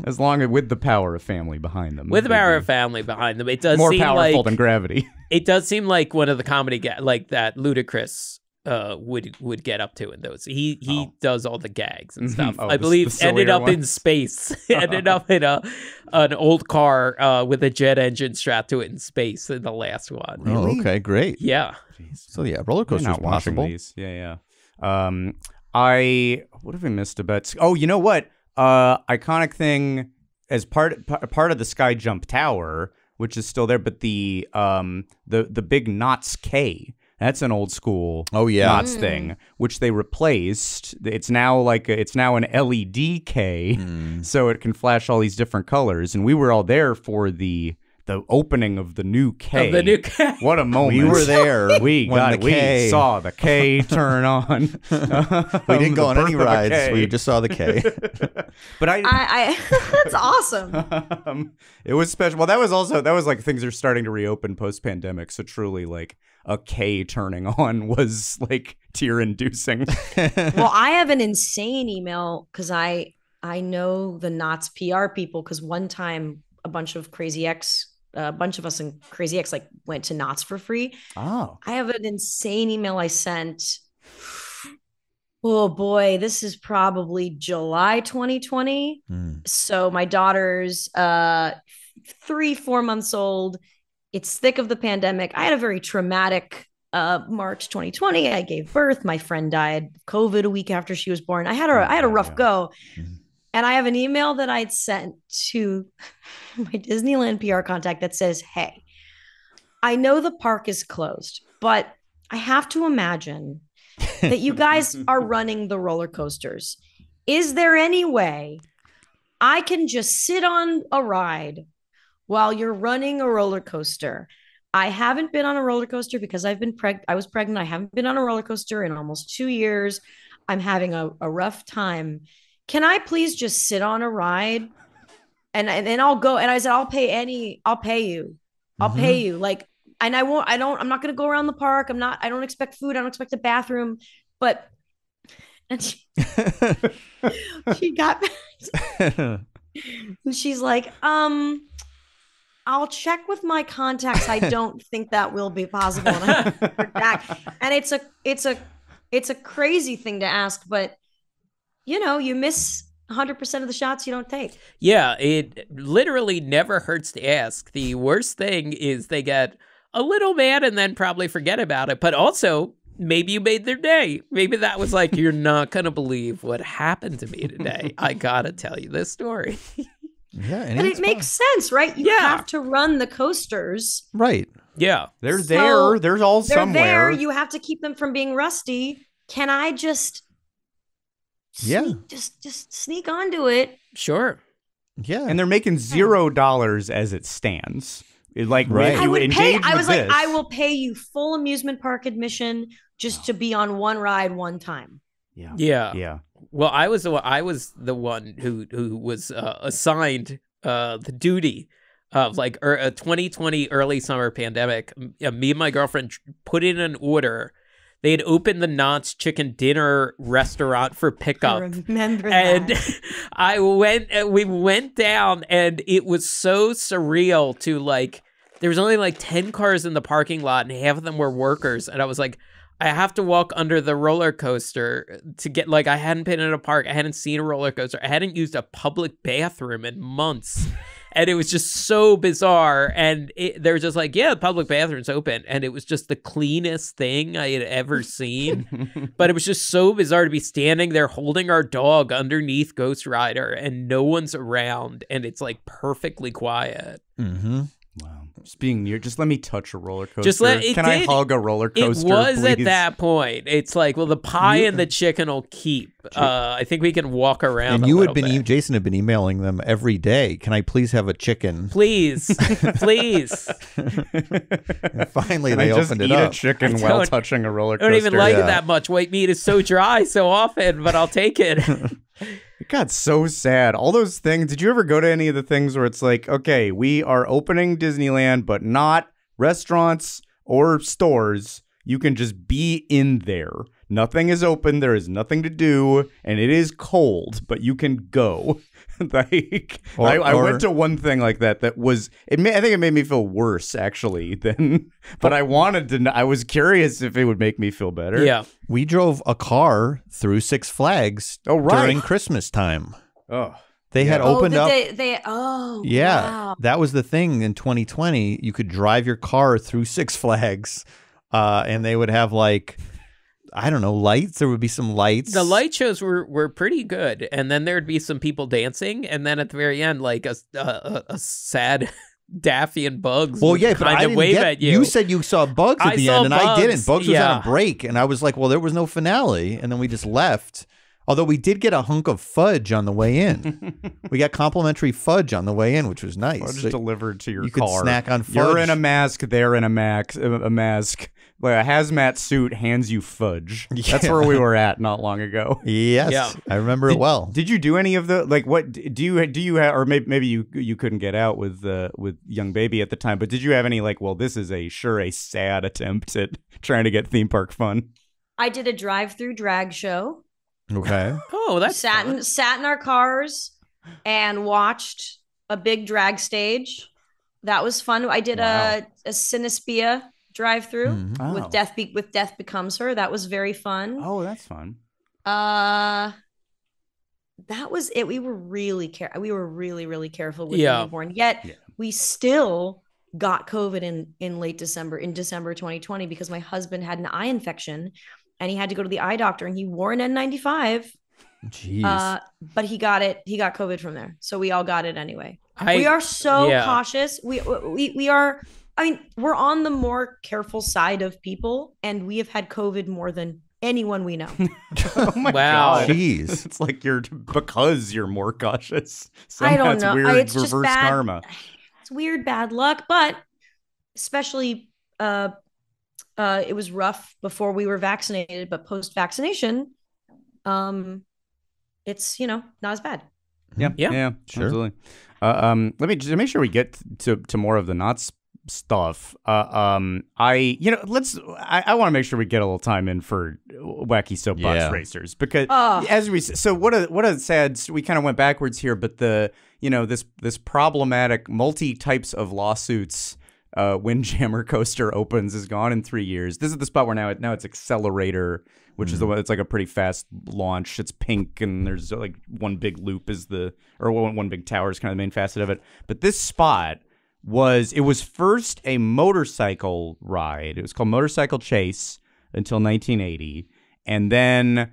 As long as with the power of family behind them. With the power of family behind them, it does more seem powerful than gravity. It does seem like one of the comedy like that Ludacris would get up to in those. He does all the gags and stuff. I believe the ended up ones? in space. Ended up in an old car with a jet engine strapped to it in space in the last one. Really? Oh, okay, great. Yeah. So yeah, roller coaster is possible. These. Yeah. What have we missed about? Oh, you know what? Iconic thing as part of the Sky Jump Tower, which is still there, but the big Knott's K. That's an old school Knott's thing, which they replaced. It's now an LED K, so it can flash all these different colors. And we were all there for the opening of the new K. What a moment. We were there. We saw the K turn on. We didn't go on any rides. We just saw the K. But I that's awesome. It was special. Well, that was like things are starting to reopen post-pandemic. So truly, like a K turning on was like tear-inducing. Well, I have an insane email because I know the Knott's PR people, because one time a bunch of us in Crazy X like went to Knott's for free. Oh, I have an insane email I sent. Oh boy, this is probably July 2020. So my daughter's 3-4 months old. It's thick of the pandemic. I had a very traumatic March 2020. I gave birth. My friend died of COVID a week after she was born. I had a rough go. And I have an email that I'd sent to my Disneyland PR contact that says, hey, I know the park is closed, but I have to imagine that you guys are running the roller coasters. Is there any way I can just sit on a ride while you're running a roller coaster? I haven't been on a roller coaster because I was pregnant. I haven't been on a roller coaster in almost 2 years. I'm having a rough time. Can I please just sit on a ride? And then I'll go. And I said, I'll pay you. I'll pay you. Like, and I'm not going to go around the park. I don't expect food. I don't expect a bathroom, and she got back. She's like, I'll check with my contacts. I don't think that will be possible. And it's a crazy thing to ask, but you miss 100% of the shots you don't take. Yeah, it literally never hurts to ask. The worst thing is they get a little mad and then probably forget about it. But also, maybe you made their day. Maybe that was like, you're not going to believe what happened to me today. I got to tell you this story. Yeah, and it makes sense, right? You have to run the coasters. Right. Yeah. They're there. They're all somewhere. There. You have to keep them from being rusty. Can I just just sneak onto it? Sure. Yeah. And they're making $0 as it stands. Like, right. I will pay you full amusement park admission just to be on one ride one time. Yeah. Well, I was the one who was assigned the duty of like a 2020 early summer pandemic. Me and my girlfriend put in an order. They had opened the Knott's chicken dinner restaurant for pickup. I remember that. And we went down, and it was so surreal to like, there was only like 10 cars in the parking lot, and half of them were workers. And I was like, I have to walk under the roller coaster to get, like, I hadn't been in a park. I hadn't seen a roller coaster. I hadn't used a public bathroom in months. And it was just so bizarre. And they were just like, yeah, the public bathroom's open. And it was just the cleanest thing I had ever seen. But it was just so bizarre to be standing there holding our dog underneath Ghost Rider and no one's around. And it's like perfectly quiet. Mm-hmm. Wow. Just being near, just let me touch a roller coaster. I hug a roller coaster? It was please? at that point. It's like, well, the pie and the chicken will keep. I think we can walk around. And Jason had been emailing them every day. Can I please have a chicken? Please, please. And finally, they opened it up. A chicken while touching a roller coaster. I don't even like it that much. White meat is so dry so often, but I'll take it. It got so sad. All those things. Did you ever go to any of the things where it's like, okay, we are opening Disneyland, but not restaurants or stores. You can just be in there. Nothing is open. There is nothing to do, and it is cold, but you can go. Like, I went to one thing like that. That was I think it made me feel worse actually than. But I wanted to. I was curious if it would make me feel better. Yeah, we drove a car through Six Flags during Christmas time. Oh. They had opened up. Wow. That was the thing in 2020. You could drive your car through Six Flags, and they would have like, I don't know, lights. There would be some lights. The light shows were pretty good, and then there'd be some people dancing, and then at the very end, like a sad Daffy and Bugs. Well, yeah, but I didn't wave at you. You said you saw Bugs at the end, and I didn't. Bugs was on a break, and I was like, well, there was no finale, and then we just left. Although we did get a hunk of fudge on the way in. We got complimentary fudge on the way in, which was nice. Fudge delivered to your car. You could snack on fudge. You're in a mask, they're in a mask. Like a hazmat suit hands you fudge. Yeah. That's where we were at not long ago. Yes, yeah. I remember it well. Did you do any of the, like, what do you have, or maybe you couldn't get out with young baby at the time, but did you have any, like, well, this is a sad attempt at trying to get theme park fun? I did a drive-through drag show. Okay. Oh, that's sat in our cars and watched a big drag stage. That was fun. I did a Cinespia drive-through with Death Becomes Her. That was very fun. Oh, that's fun. That was it. We were really really careful with the newborn. Yet we still got COVID in late December, in December 2020, because my husband had an eye infection and he had to go to the eye doctor, and he wore an N95 Jeez. But he got COVID from there. So we all got it anyway. We are so cautious. We are, I mean, we're on the more careful side of people, and we have had COVID more than anyone we know. Oh my God. Jeez. It's like because you're more cautious. I don't know. Weird it's just reverse bad karma. It's weird bad luck, but especially it was rough before we were vaccinated, but post-vaccination, it's, not as bad. Yeah, sure. Absolutely. Let me just make sure we get to more of the Knott stuff. I want to make sure we get a little time in for Wacky Soapbox Racers, because what a sad, we kind of went backwards here, but this problematic multi types of lawsuits. Windjammer coaster opens is gone in 3 years. This is the spot where now it's Accelerator, which is the one that's like a pretty fast launch. It's pink, and there's like one big loop one big tower is kind of the main facet of it. But this spot was first a motorcycle ride. It was called Motorcycle Chase until 1980, and then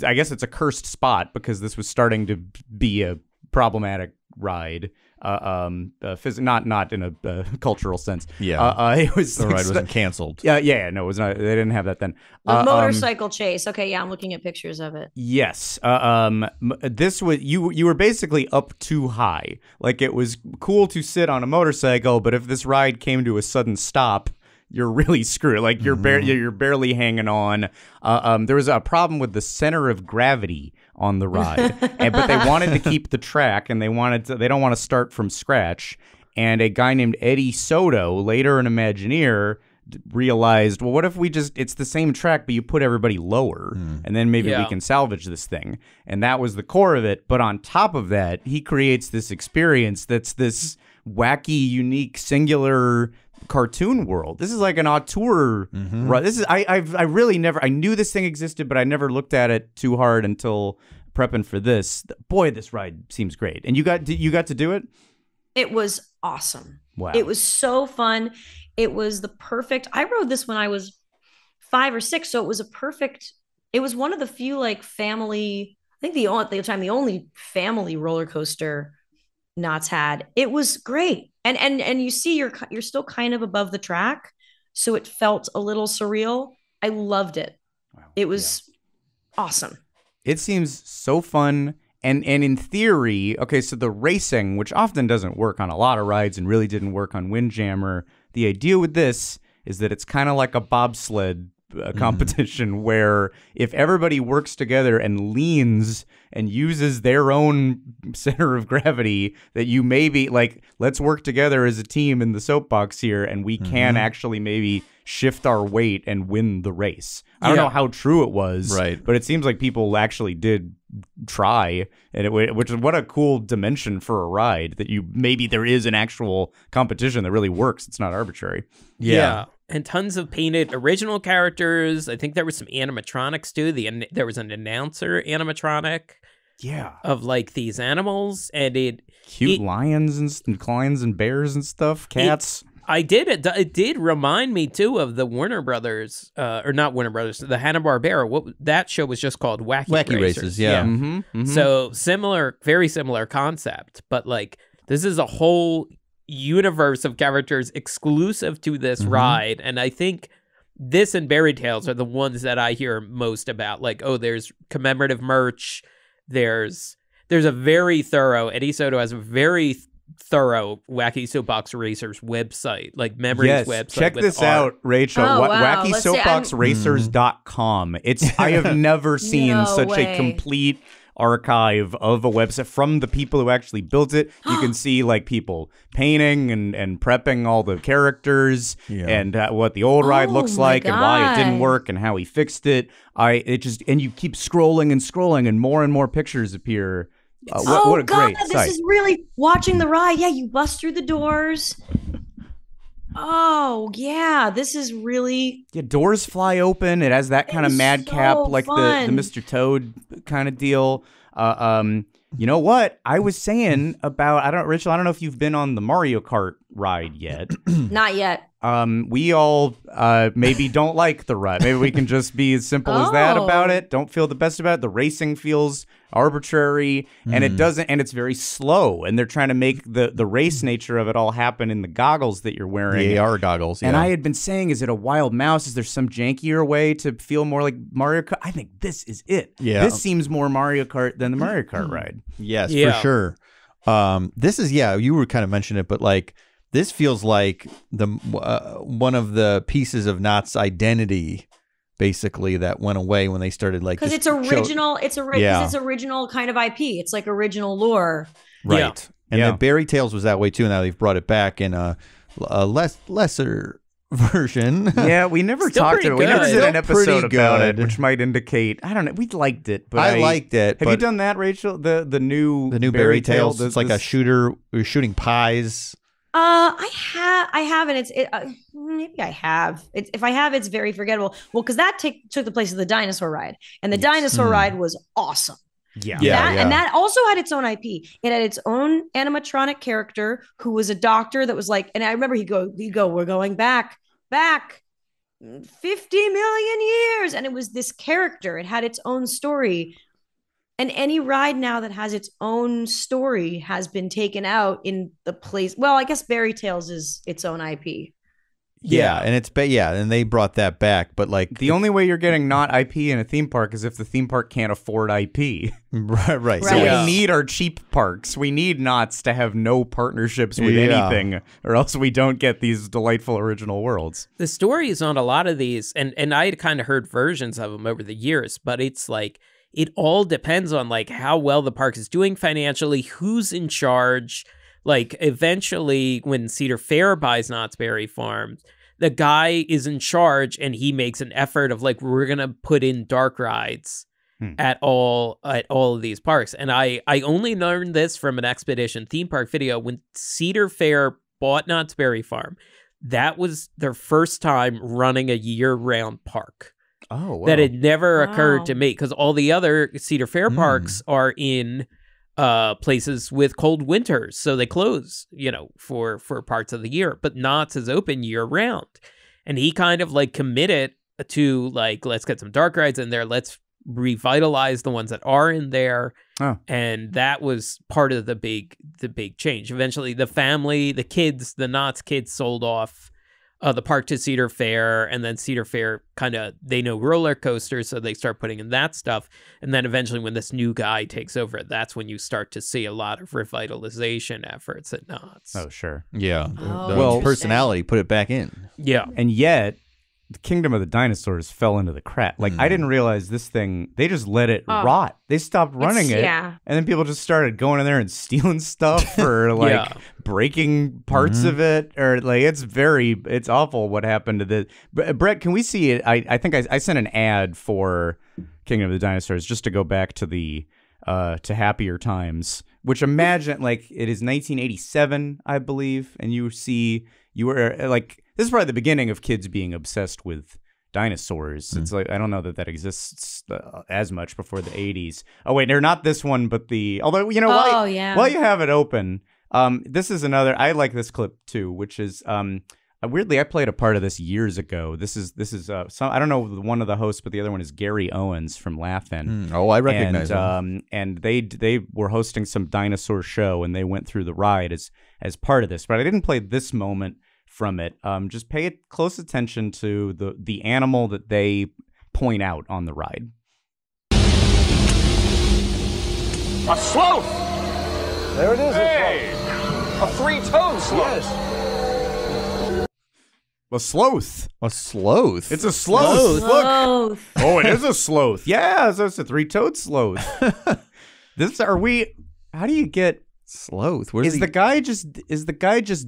I guess it's a cursed spot because this was starting to be a problematic ride. Not in a cultural sense. It was the ride wasn't canceled. No, it was not. They didn't have that then. The motorcycle chase. Okay, yeah, I'm looking at pictures of it. Yes. This was you were basically up too high. Like, it was cool to sit on a motorcycle, but if this ride came to a sudden stop, you're really screwed. Like, you're barely hanging on. There was a problem with the center of gravity on the ride, but they wanted to keep the track, and they don't want to start from scratch. And a guy named Eddie Soto, later an Imagineer, realized, well, what if it's the same track, but you put everybody lower, and then maybe we can salvage this thing. And that was the core of it. But on top of that, he creates this experience that's this wacky, unique, singular cartoon world. This is like an auteur. Right? This is I really never. I knew this thing existed, but I never looked at it too hard until prepping for this. Boy, this ride seems great. And you got to do it? It was awesome. Wow. It was so fun. It was the perfect. I rode this when I was 5 or 6, so it was one of the few like family. I think the only family roller coaster Knott's had. It was great. And you see you're still kind of above the track, so it felt a little surreal. I loved it. Wow. It was awesome. It seems so fun. And in theory, okay, so the racing, which often doesn't work on a lot of rides and really didn't work on Windjammer, the idea with this is that it's kind of like a bobsled competition where if everybody works together and leans and uses their own center of gravity, that you maybe like, let's work together as a team in the soapbox here, and we can actually maybe shift our weight and win the race. I don't know how true it was, right? But it seems like people actually did try, and which is what a cool dimension for a ride, that maybe there is an actual competition that really works. It's not arbitrary. Yeah. And tons of painted original characters. I think there was some animatronics too. There was an announcer animatronic. Yeah. Of like these animals, and cute lions and bears and stuff, cats. It did remind me too of the Warner Brothers, or not Warner Brothers, the Hanna-Barbera. That show was just called Wacky Racers. Yeah. So very similar concept, but like this is a whole universe of characters exclusive to this ride, and I think this and Berry Tales are the ones that I hear most about. Like, oh, there's commemorative merch. There's a very thorough, Eddie Soto has a very thorough Wacky Soapbox Racers website, like memories website. Check this out, Rachel. WackySoapboxRacers.com. I have never seen such a complete archive of a website from the people who actually built it. You can see like people painting and prepping all the characters and what the old ride looks like and why it didn't work and how he fixed it. And you keep scrolling and more pictures appear. What a great site. This is really watching the ride. Yeah, you bust through the doors. Oh, yeah, this is really... Yeah, doors fly open. It has that kind of madcap, like the Mr. Toad kind of deal. You know what? I was saying about, Rachel, I don't know if you've been on the Mario Kart ride yet. Not yet. We all maybe don't like the ride. Maybe we can just be as simple as that about it. Don't feel the best about it. The racing feels arbitrary, and it doesn't, and it's very slow. And they're trying to make the race nature of it all happen in the goggles that you're wearing. The AR goggles, yeah. And I had been saying, is it a wild mouse? Is there some jankier way to feel more like Mario Kart? I think this is it. Yeah. This seems more Mario Kart than the Mario Kart ride. Yes, for sure. This is, you were kind of mentioning it, but like, this feels like the one of the pieces of Knott's identity, basically, that went away when they started like because it's original. It's original kind of IP. It's like original lore, right? And the Berry Tales was that way too. Now they've brought it back in a lesser version. Yeah, we never talked about it. We never did an episode about it, which might indicate I don't know. We liked it, but I liked it. Have you done that, Rachel? The new Berry Tales. It's like a shooter. We're shooting pies. I haven't. Maybe I have. If I have, it's very forgettable. Well, because that took the place of the dinosaur ride, and the dinosaur ride was awesome. Yeah. And that also had its own IP. It had its own animatronic character who was a doctor that was like, and I remember he'd go, we're going back 50 million years, and it was this character. It had its own story. And any ride now that has its own story has been taken out in the place. Well, I guess Berry Tales is its own IP. Yeah, and they brought that back. But like the only way you're getting not IP in a theme park is if the theme park can't afford IP. Right. So we need our cheap parks. We need Knotts to have no partnerships with anything, or else we don't get these delightful original worlds. The stories on a lot of these, and I had kind of heard versions of them over the years, but it's like, it all depends on like how well the park is doing financially, who's in charge. Like eventually when Cedar Fair buys Knott's Berry Farm, the guy is in charge and he makes an effort of like, we're going to put in dark rides at all of these parks. And I only learned this from an Expedition theme park video when Cedar Fair bought Knott's Berry Farm. That was their first time running a year-round park. Oh, wow. That had never occurred to me, because all the other Cedar Fair parks are in places with cold winters, so they close, for parts of the year. But Knott's is open year round, and he kind of like committed to like, let's get some dark rides in there, let's revitalize the ones that are in there, and that was part of the big change. Eventually, the family, the kids, the Knott's kids sold off the park to Cedar Fair, and then Cedar Fair they know roller coasters, so they start putting in that stuff. And then eventually when this new guy takes over, that's when you start to see a lot of revitalization efforts at Knott's. Oh, sure. Yeah. The personality, put it back in. Yeah. And yet, the Kingdom of the Dinosaurs fell into the crack. Like, I didn't realize this thing, they just let it rot. They stopped running it. Yeah. And then people just started going in there and stealing stuff or like breaking parts of it. Or like, it's awful what happened to this. Brett, can we see it? I think I sent an ad for Kingdom of the Dinosaurs just to go back to the to happier times, which imagine like it is 1987, I believe. And you were like, this is probably the beginning of kids being obsessed with dinosaurs. It's like, I don't know that exists as much before the 80s. Oh, wait, they're not this one, but although, while you have it open, this is another, I like this clip too, which is, weirdly, I played a part of this years ago. This is I don't know one of the hosts, but the other one is Gary Owens from Laugh-In. I recognize him. And they were hosting some dinosaur show, and they went through the ride as part of this. But I didn't play this moment from it. Just pay close attention to the animal that they point out on the ride. A sloth! There it is. Hey! A three-toed sloth! Yes. A sloth. A sloth? It's a sloth. Look. Oh, it is a sloth. Yeah, so it's a three-toed sloth. How do you get sloth? Is the guy just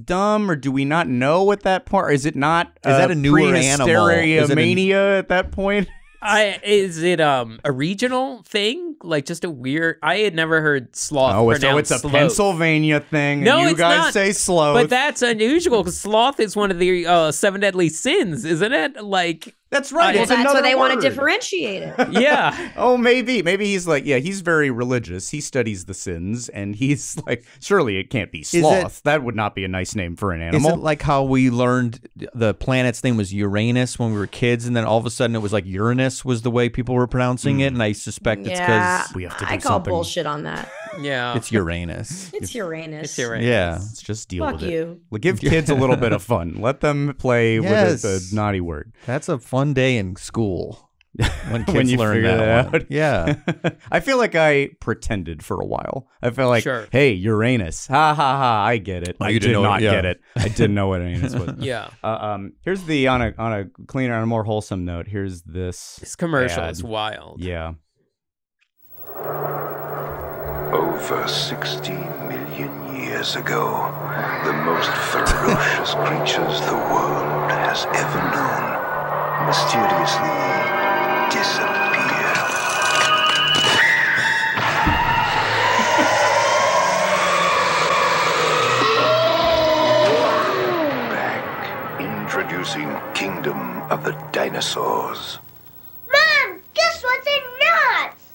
dumb, or do we not know at that point? Or is it not? Is that a newer animal? Is it mania at that point? Is it a regional thing? Like just a weird? I had never heard sloth. Oh, so it's a sloth. Pennsylvania thing. No, and you it's guys not. say sloth, but that's unusual because sloth is one of the 7 deadly sins, isn't it? Like That's right. Well, it's that's another why they want to word. differentiate it. Yeah. Oh, maybe he's like, yeah, he's very religious. He studies the sins, and he's like, surely it can't be sloth. That would not be a nice name for an animal. Is it like how we learned the planet's name was Uranus when we were kids, and then all of a sudden it was like Uranus was the way people were pronouncing it, and I suspect it's because we have to do I call something. bullshit on that. Yeah. it's Uranus. It's Uranus. It's Uranus. Yeah. Let's just deal Fuck with it. you. Give kids a little bit of fun. Let them play with the naughty word. That's a fun day in school when kids When you learn figure that that one. out. Yeah. I feel like I pretended for a while. I felt like, Sure. hey, Uranus. Ha ha ha, I get it. I you did didn't know not it, yeah. get it. I didn't know what Uranus was. Yeah. Here's the on a cleaner, on a more wholesome note. Here's this. This commercial ad. is wild. Yeah. Over 60 million years ago, the most ferocious creatures the world has ever known mysteriously disappeared. Back, introducing Kingdom of the Dinosaurs. Mom, guess what's in Knott's?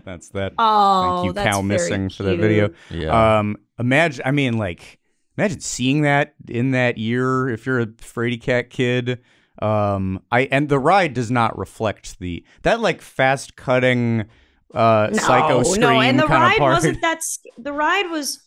That's that. Oh, Thank you, that's Cow very Missing, for that cute. video. Yeah. Imagine seeing that in that year if you're a Frady Cat kid. And the ride does not reflect that like fast cutting psycho scream No, and the kind ride of part. wasn't that. The ride was.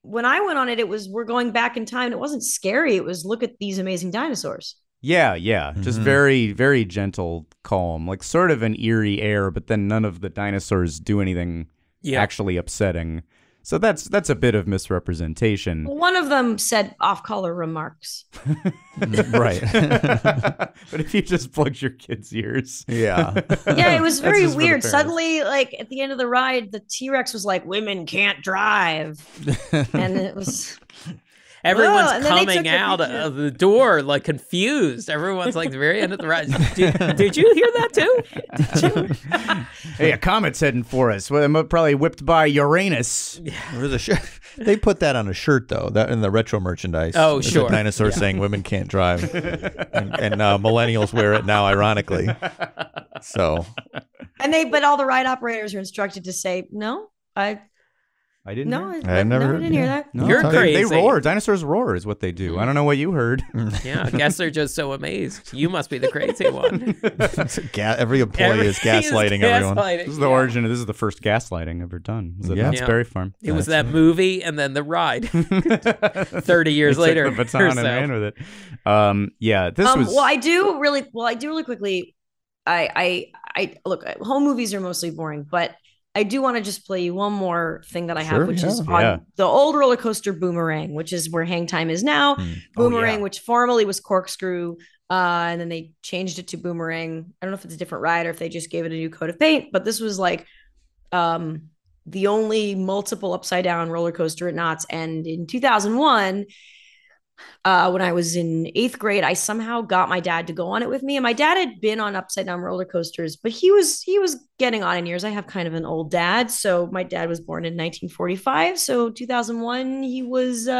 When I went on it, it was we're going back in time. It wasn't scary. It was look at these amazing dinosaurs. Yeah. Just very, very gentle, calm, like sort of an eerie air, but then none of the dinosaurs do anything actually upsetting. So that's a bit of misrepresentation. One of them said off-color remarks. Right. But if you just plugged your kids' ears. Yeah. Yeah, it was very just for the weird. parents. Suddenly, like at the end of the ride, the T-Rex was like, "Women can't drive," and it was. Everyone's and then they took coming the out picture. of the door like confused. Everyone's like the very end of the ride. Did you hear that too? Hey, a comet's heading for us. Well, I'm probably whipped by Uranus. There's a shirt. They put that on a shirt though, that in the retro merchandise. Oh, There's sure. A dinosaur saying women can't drive, and millennials wear it now, ironically. So. But all the ride operators are instructed to say, "No, I didn't. no, hear. I never no, I heard- didn't hear that." No, You're they crazy. roar. Dinosaurs roar is what they do. I don't know what you heard. Yeah, I guess they're just so amazed. You must be the crazy one. Every employee is gaslighting everyone. This is the origin. This is the first gaslighting ever done. It was at Yeah. Knott's Yeah. Berry Farm. It was that movie and then the ride. 30 years They took later. the baton or and so. ran with it. This was. Well, I do really quickly. I look. Home movies are mostly boring, but I do want to just play you one more thing that I have, Sure, which is yeah. on the old roller coaster Boomerang, which is where Hang Time is now. Boomerang, which formerly was Corkscrew, and then they changed it to Boomerang. I don't know if it's a different ride or if they just gave it a new coat of paint, but this was like the only multiple upside down roller coaster at Knott's. And in 2001, when I was in 8th grade, I somehow got my dad to go on it with me. And my dad had been on upside down roller coasters, but he was getting on in years. I have kind of an old dad. So my dad was born in 1945. So 2001, he was he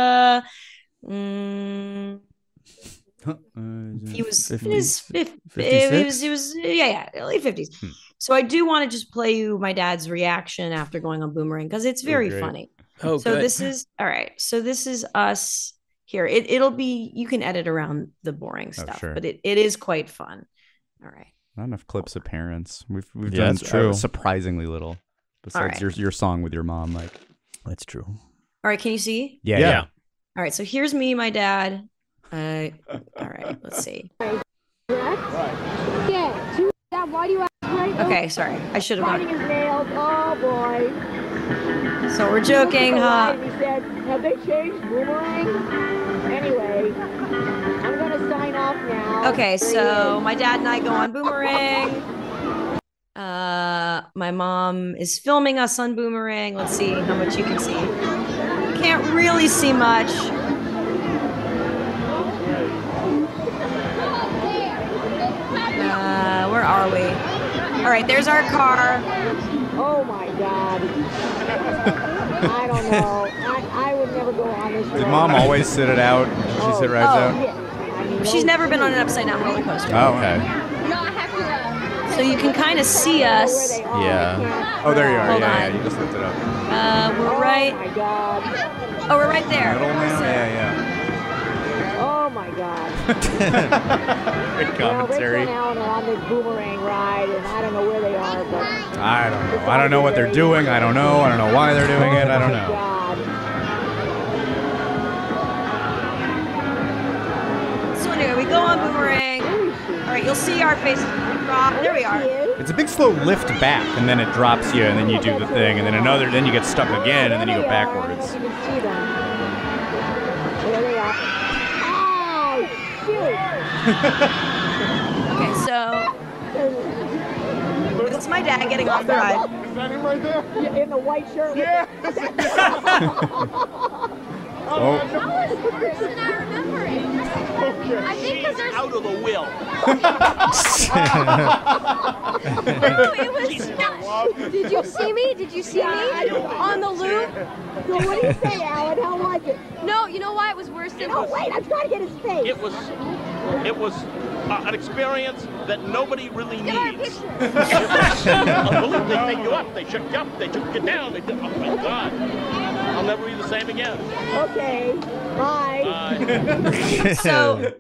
was in his 50s. He was late 50s. So I do want to just play you my dad's reaction after going on Boomerang because it's very funny. Oh, so good. this is all right. So this is us here. It'll be, you can edit around the boring stuff, sure. but it is quite fun. All right. Not enough clips of parents. We've Yeah, done that's true. Surprisingly little. Besides right. your song with your mom, like. That's true. All right. Can you see? Yeah. All right. So here's me, my dad. All right. Let's see. Yeah, why do you ask right? Okay. Sorry. I should have Biting gone. his nails. Oh boy. So we're joking, huh? He said, have they changed Boomerang? Anyway, I'm going to sign off now. Okay. So my dad and I go on Boomerang. My mom is filming us on Boomerang. Let's see how much you can see. You can't really see much. Where are we? All right, there's our car. Oh my God. I don't know. I would never go on this ride. Did mom always sit it out? Did she sit rides out? Yeah. I mean, She's never been on an upside down roller coaster. Oh, okay. No, I have to. So you can kind of see us. Yeah. Oh, there you are. Hold Yeah, on. you just looked it up. We're right. Oh my god. Oh, we're right there. Middle now? Yeah. Oh my god. Good Well, commentary. Rachel and Alan are on this boomerang ride, and I don't know where they are, but I don't know. I don't know what they're doing. I don't know. I don't know why they're doing it. I don't know. God. So anyway, we go on Boomerang. All right, you'll see our faces. We drop. There we are. It's a big slow lift back, and then it drops you, and then you do the thing, and then another, then you get stuck again, and then you go backwards. You can see them. There they are. Oh, shoot. Okay, so this is my dad getting off the ride. Is that him right there? Yeah, in the white shirt. Yeah. Oh. How is the person I remember it? Okay. I think because there's... Out of the will. No, it was... Did you see me? Did you see me on the loop? So what do you say, Alan? How was it? No, you know why? It was worse than... Oh, wait, I'm trying to get his face. It was an experience that nobody really Get our needs. picture. Unbelievable. They take you up, they shook you up, they took you down. They did, oh my God. I'll never be the same again. Okay, bye. Bye. So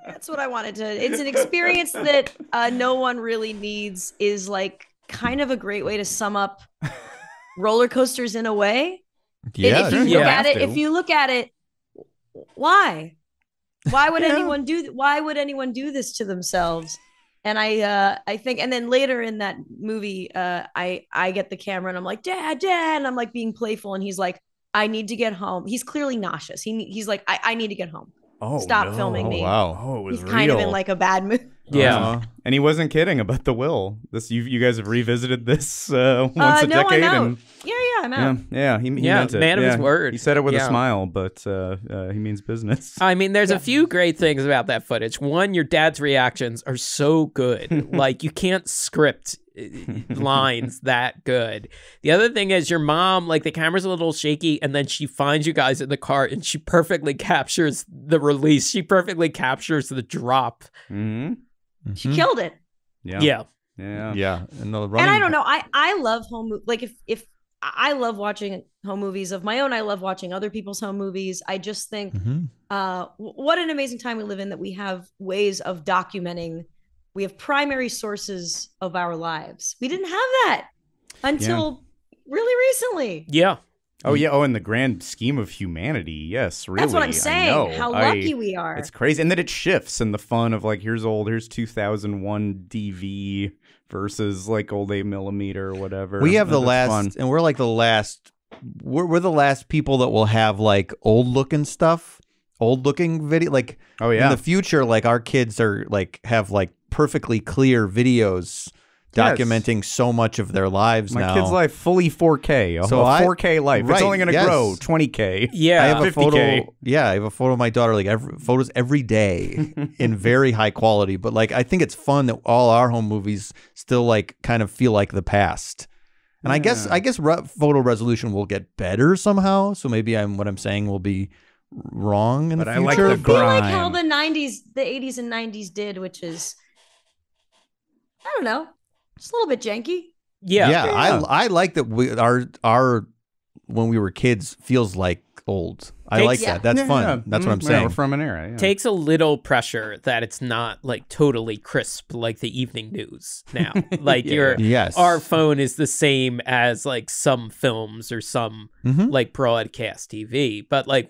that's what I wanted to. It's an experience that no one really needs. Is like kind of a great way to sum up roller coasters in a way. Yeah. If you look at it, why? Why would anyone do? Why would anyone do this to themselves? And I think, and then later in that movie, I get the camera and I'm like, Dad, and I'm like being playful, and he's like, I need to get home. He's clearly nauseous. He's like, I need to get home. Oh, Stop no. filming me. Wow. Oh, it was He's real. kind of in like a bad mood. Yeah. And he wasn't kidding about the will. This you guys have revisited this once a no, decade. I'm out. And I'm out. he meant it. Man of his word. He said it with a Yeah. smile, but he means business. I mean, there's a few great things about that footage. One, your dad's reactions are so good. Like, you can't script lines that good. The other thing is your mom, like, the camera's a little shaky, and then she finds you guys in the car, and she perfectly captures the release. She perfectly captures the drop. Mm-hmm. She killed it. Yeah. And I don't know. I love home. Like if I love watching home movies of my own, I love watching other people's home movies. I just think, what an amazing time we live in that we have ways of documenting. We have primary sources of our lives. We didn't have that until really recently. Yeah. Oh, yeah. Oh, in the grand scheme of humanity. Yes, really. That's what I'm saying. How lucky we are. It's crazy. And then it shifts in the fun of like, here's 2001 DV versus like old 8mm or whatever. We have the last, fun. and we're like the last, we're the last people that will have like old looking stuff, old looking video. Like, in the future, like our kids are like, have like perfectly clear videos documenting so much of their lives now. My kid's life fully 4K. A 4K life. It's only going to grow 20K. Yeah. I have a 50K. photo. Yeah, I have a photo of my daughter, like photos every day in very high quality. But like, I think it's fun that all our home movies still like kind of feel like the past. And I guess photo resolution will get better somehow. So maybe what I'm saying will be wrong in the future. I like the I feel like how grime. the 80s and 90s did, which is, I don't know, just a little bit janky. Yeah. I like that our when we were kids feels like old. I like that. That's fun. Yeah. That's what I'm saying. We're from an era. Yeah. Takes a little pressure that it's not like totally crisp like the evening news now. Like our phone is the same as like some films or some like broadcast TV. But like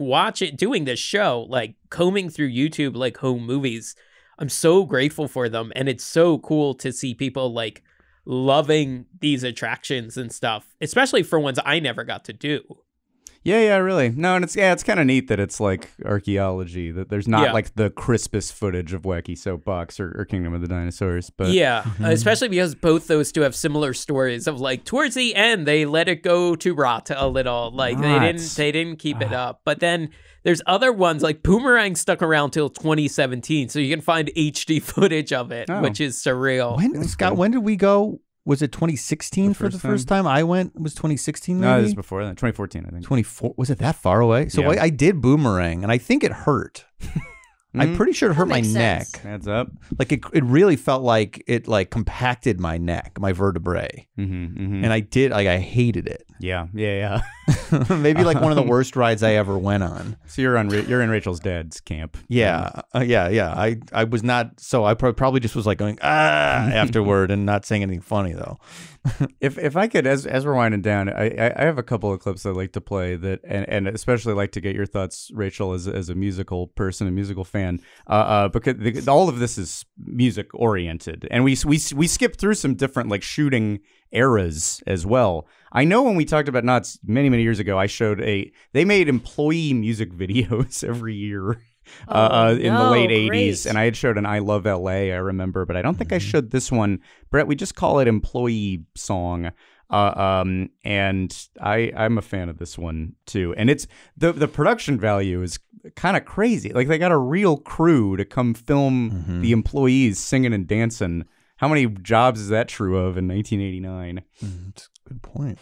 doing this show, like combing through YouTube like home movies, I'm so grateful for them. And it's so cool to see people like loving these attractions and stuff, especially for ones I never got to do. Yeah, really. No, and it's kind of neat that it's like archaeology, that there's not like the crispest footage of Wacky Soapbox or Kingdom of the Dinosaurs. But especially because both those two have similar stories of like towards the end they let it go to rot a little, like they didn't keep it up. But then there's other ones like Boomerang stuck around till 2017, so you can find HD footage of it, which is surreal. When did we go? Was it 2016 for the first time I went? Was 2016 maybe? No, this was before that. 2014, I think. 24. Was it that far away? So I did Boomerang, and I think it hurt. I'm pretty sure it hurt my neck. Heads up. Like it really felt like it like compacted my neck, my vertebrae. And I hated it. Yeah. Maybe like one of the worst rides I ever went on. So you're in Rachel's dad's camp. Yeah. I was not, so I probably just was like going, afterward and not saying anything funny though. If I could, as we're winding down, I have a couple of clips I'd like to play that, and especially like to get your thoughts, Rachel, as a musical person, a musical fan, because all of this is music oriented, and we skip through some different like shooting eras as well. I know when we talked about Knotts many years ago, I showed they made employee music videos every year. In the late 80s, and I had showed an I Love LA, I remember, but I don't think I showed this one. Brett, we just call it Employee Song, and I'm a fan of this one too. And it's the production value is kind of crazy. Like they got a real crew to come film the employees singing and dancing. How many jobs is that true of in 1989? That's a good point.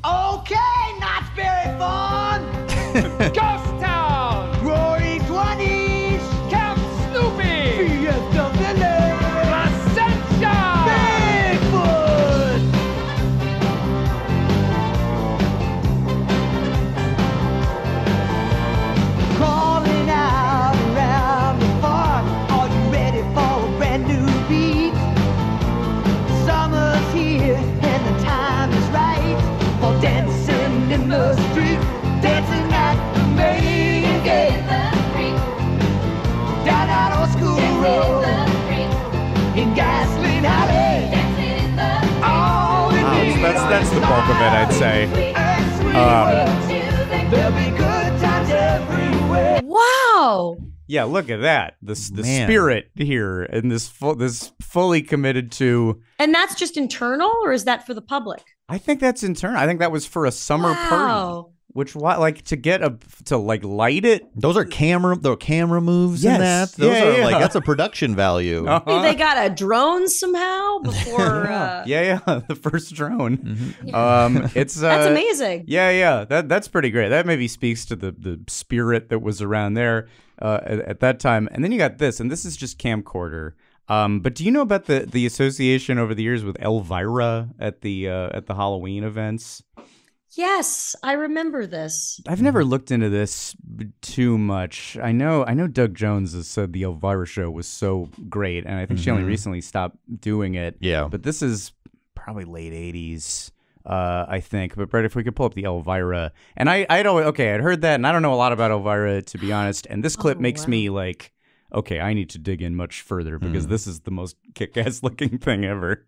Okay, not very fun. Ghost Town. Roaring 20s. Camp Snoopy. Fiesta Village. La Sencha. Bigfoot. Crawling out around the park. Are you ready for a brand new beat? Summer's here and the time is right. Dancing in the street, dancing at the main gate, down that old school road, in Gasoline Alley. That's the bulk of it, I'd say. There'll be good times everywhere. Wow. Yeah, look at that. The spirit here, and this fully committed to. And that's just internal, or is that for the public? I think that's internal. I think that was for a summer party. Which like to get to light it. Those are camera moves in that. Those are like that's a production value. They got a drone somehow before. The first drone. It's that's amazing. That's pretty great. That maybe speaks to the spirit that was around there at that time. And then you got this, and this is just camcorder. But do you know about the association over the years with Elvira at the Halloween events? Yes, I remember this. I've never looked into this too much. I know Doug Jones has said the Elvira show was so great, and I think she only recently stopped doing it. Yeah. But this is probably late 80s, I think. But Brett, if we could pull up the Elvira. And I'd heard that, and I don't know a lot about Elvira, to be honest. And this clip makes me like, okay, I need to dig in much further, because this is the most kick-ass looking thing ever.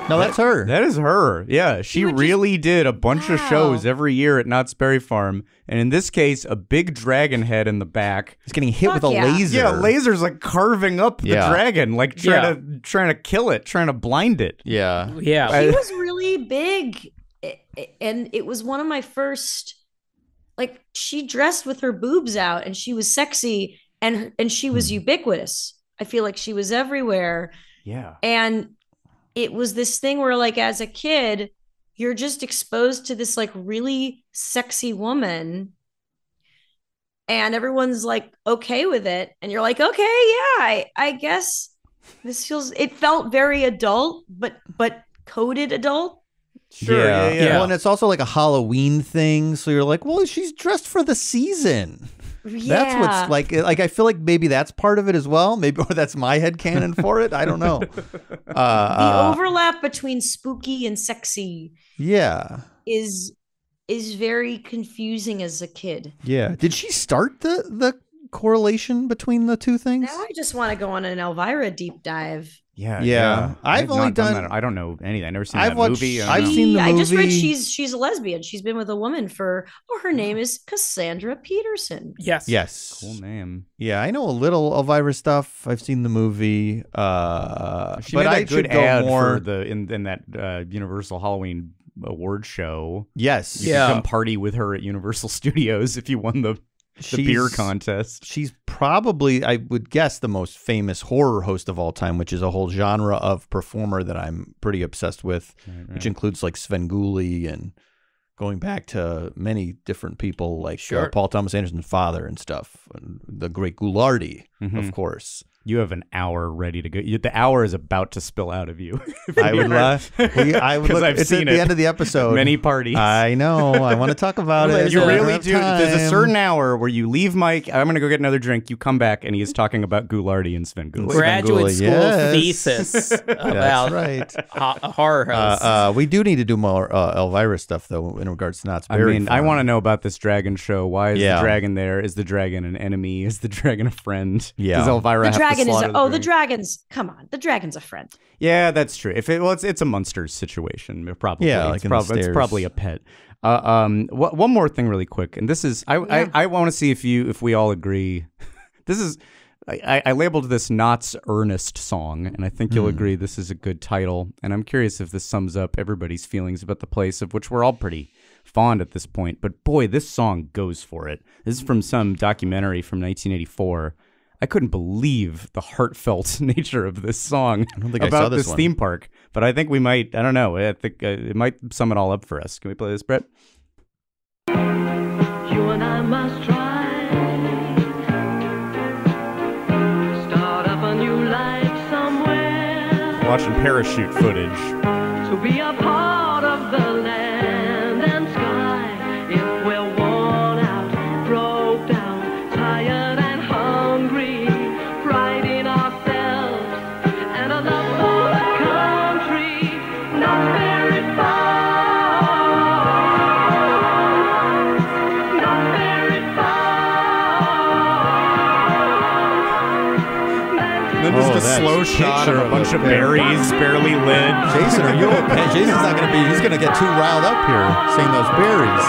No, that's her. That is her. Yeah, she really did a bunch of shows every year at Knott's Berry Farm, and in this case, a big dragon head in the back. He's getting hit with a laser. Yeah, laser's like carving up the dragon, like trying to kill it, trying to blind it. Yeah. She was really big, and it was one of my first. Like, she dressed with her boobs out, and she was sexy, and she was ubiquitous. I feel like she was everywhere. Yeah, and it was this thing where, like, as a kid, you're just exposed to this like really sexy woman, and everyone's like okay with it, and you're like, okay, yeah, I guess this it felt very adult, but coded adult. Sure, yeah. Well, and it's also like a Halloween thing, so you're like, well, she's dressed for the season. Yeah. That's what's like I feel like maybe that's part of it as well. Maybe or that's my headcanon for it. I don't know. The overlap between spooky and sexy is very confusing as a kid. Yeah. Did she start the correlation between the two things? Now I just want to go on an Elvira deep dive. Yeah. I've only done that. I don't know anything. I've never seen that movie. I've seen the movie. I just read she's a lesbian. She's been with a woman for, her name is Cassandra Peterson. Yes. Cool name. Yeah, I know a little Elvira stuff. I've seen the movie. She but made I a good should go ad more for in that Universal Halloween award show. Yes. You could come party with her at Universal Studios if you won the beer contest. She's probably, I would guess, the most famous horror host of all time, which is a whole genre of performer that I'm pretty obsessed with, which includes like Svengoolie and going back to many different people like Paul Thomas Anderson's father and stuff, and the great Ghoulardi, of course. You have an hour ready to go. The hour is about to spill out of you. I would love. It's at the end of the episode. Many parties. I know. I want to talk about it. You really do. There's a certain hour where you leave Mike. I'm going to go get another drink. You come back and he is talking about Ghoulardi and Svengoolie. Graduate school thesis about horror hosts. We do need to do more Elvira stuff though in regards to Knott's Berry Farm. I want to know about this dragon show. Why is the dragon there? Is the dragon an enemy? Is the dragon a friend? Yeah. Does Elvira have the dragons. Come on, the dragon's a friend. Yeah, that's true. It's a Munsters situation. Probably. Yeah, it's probably a pet. One more thing, really quick, and this is I want to see if we all agree. This is I labeled this Knott's Earnest song, and I think you'll agree this is a good title. And I'm curious if this sums up everybody's feelings about the place, of which we're all pretty fond at this point. But boy, this song goes for it. This is from some documentary from 1984. I couldn't believe the heartfelt nature of this song about this theme park. But I think we might, I don't know, I think it might sum it all up for us. Can we play this, Brett? You and I must try. Start up a new life somewhere. Watching parachute footage. To be a part of the land and sky. If we're worn out, broke down, tired and hungry, pride in ourselves and a love for the country, not very far, not very far. Then there's the slow shot of a bunch of berries barely lit. Jason, are you okay? Jason's not going to be, he's going to get too riled up here saying those berries.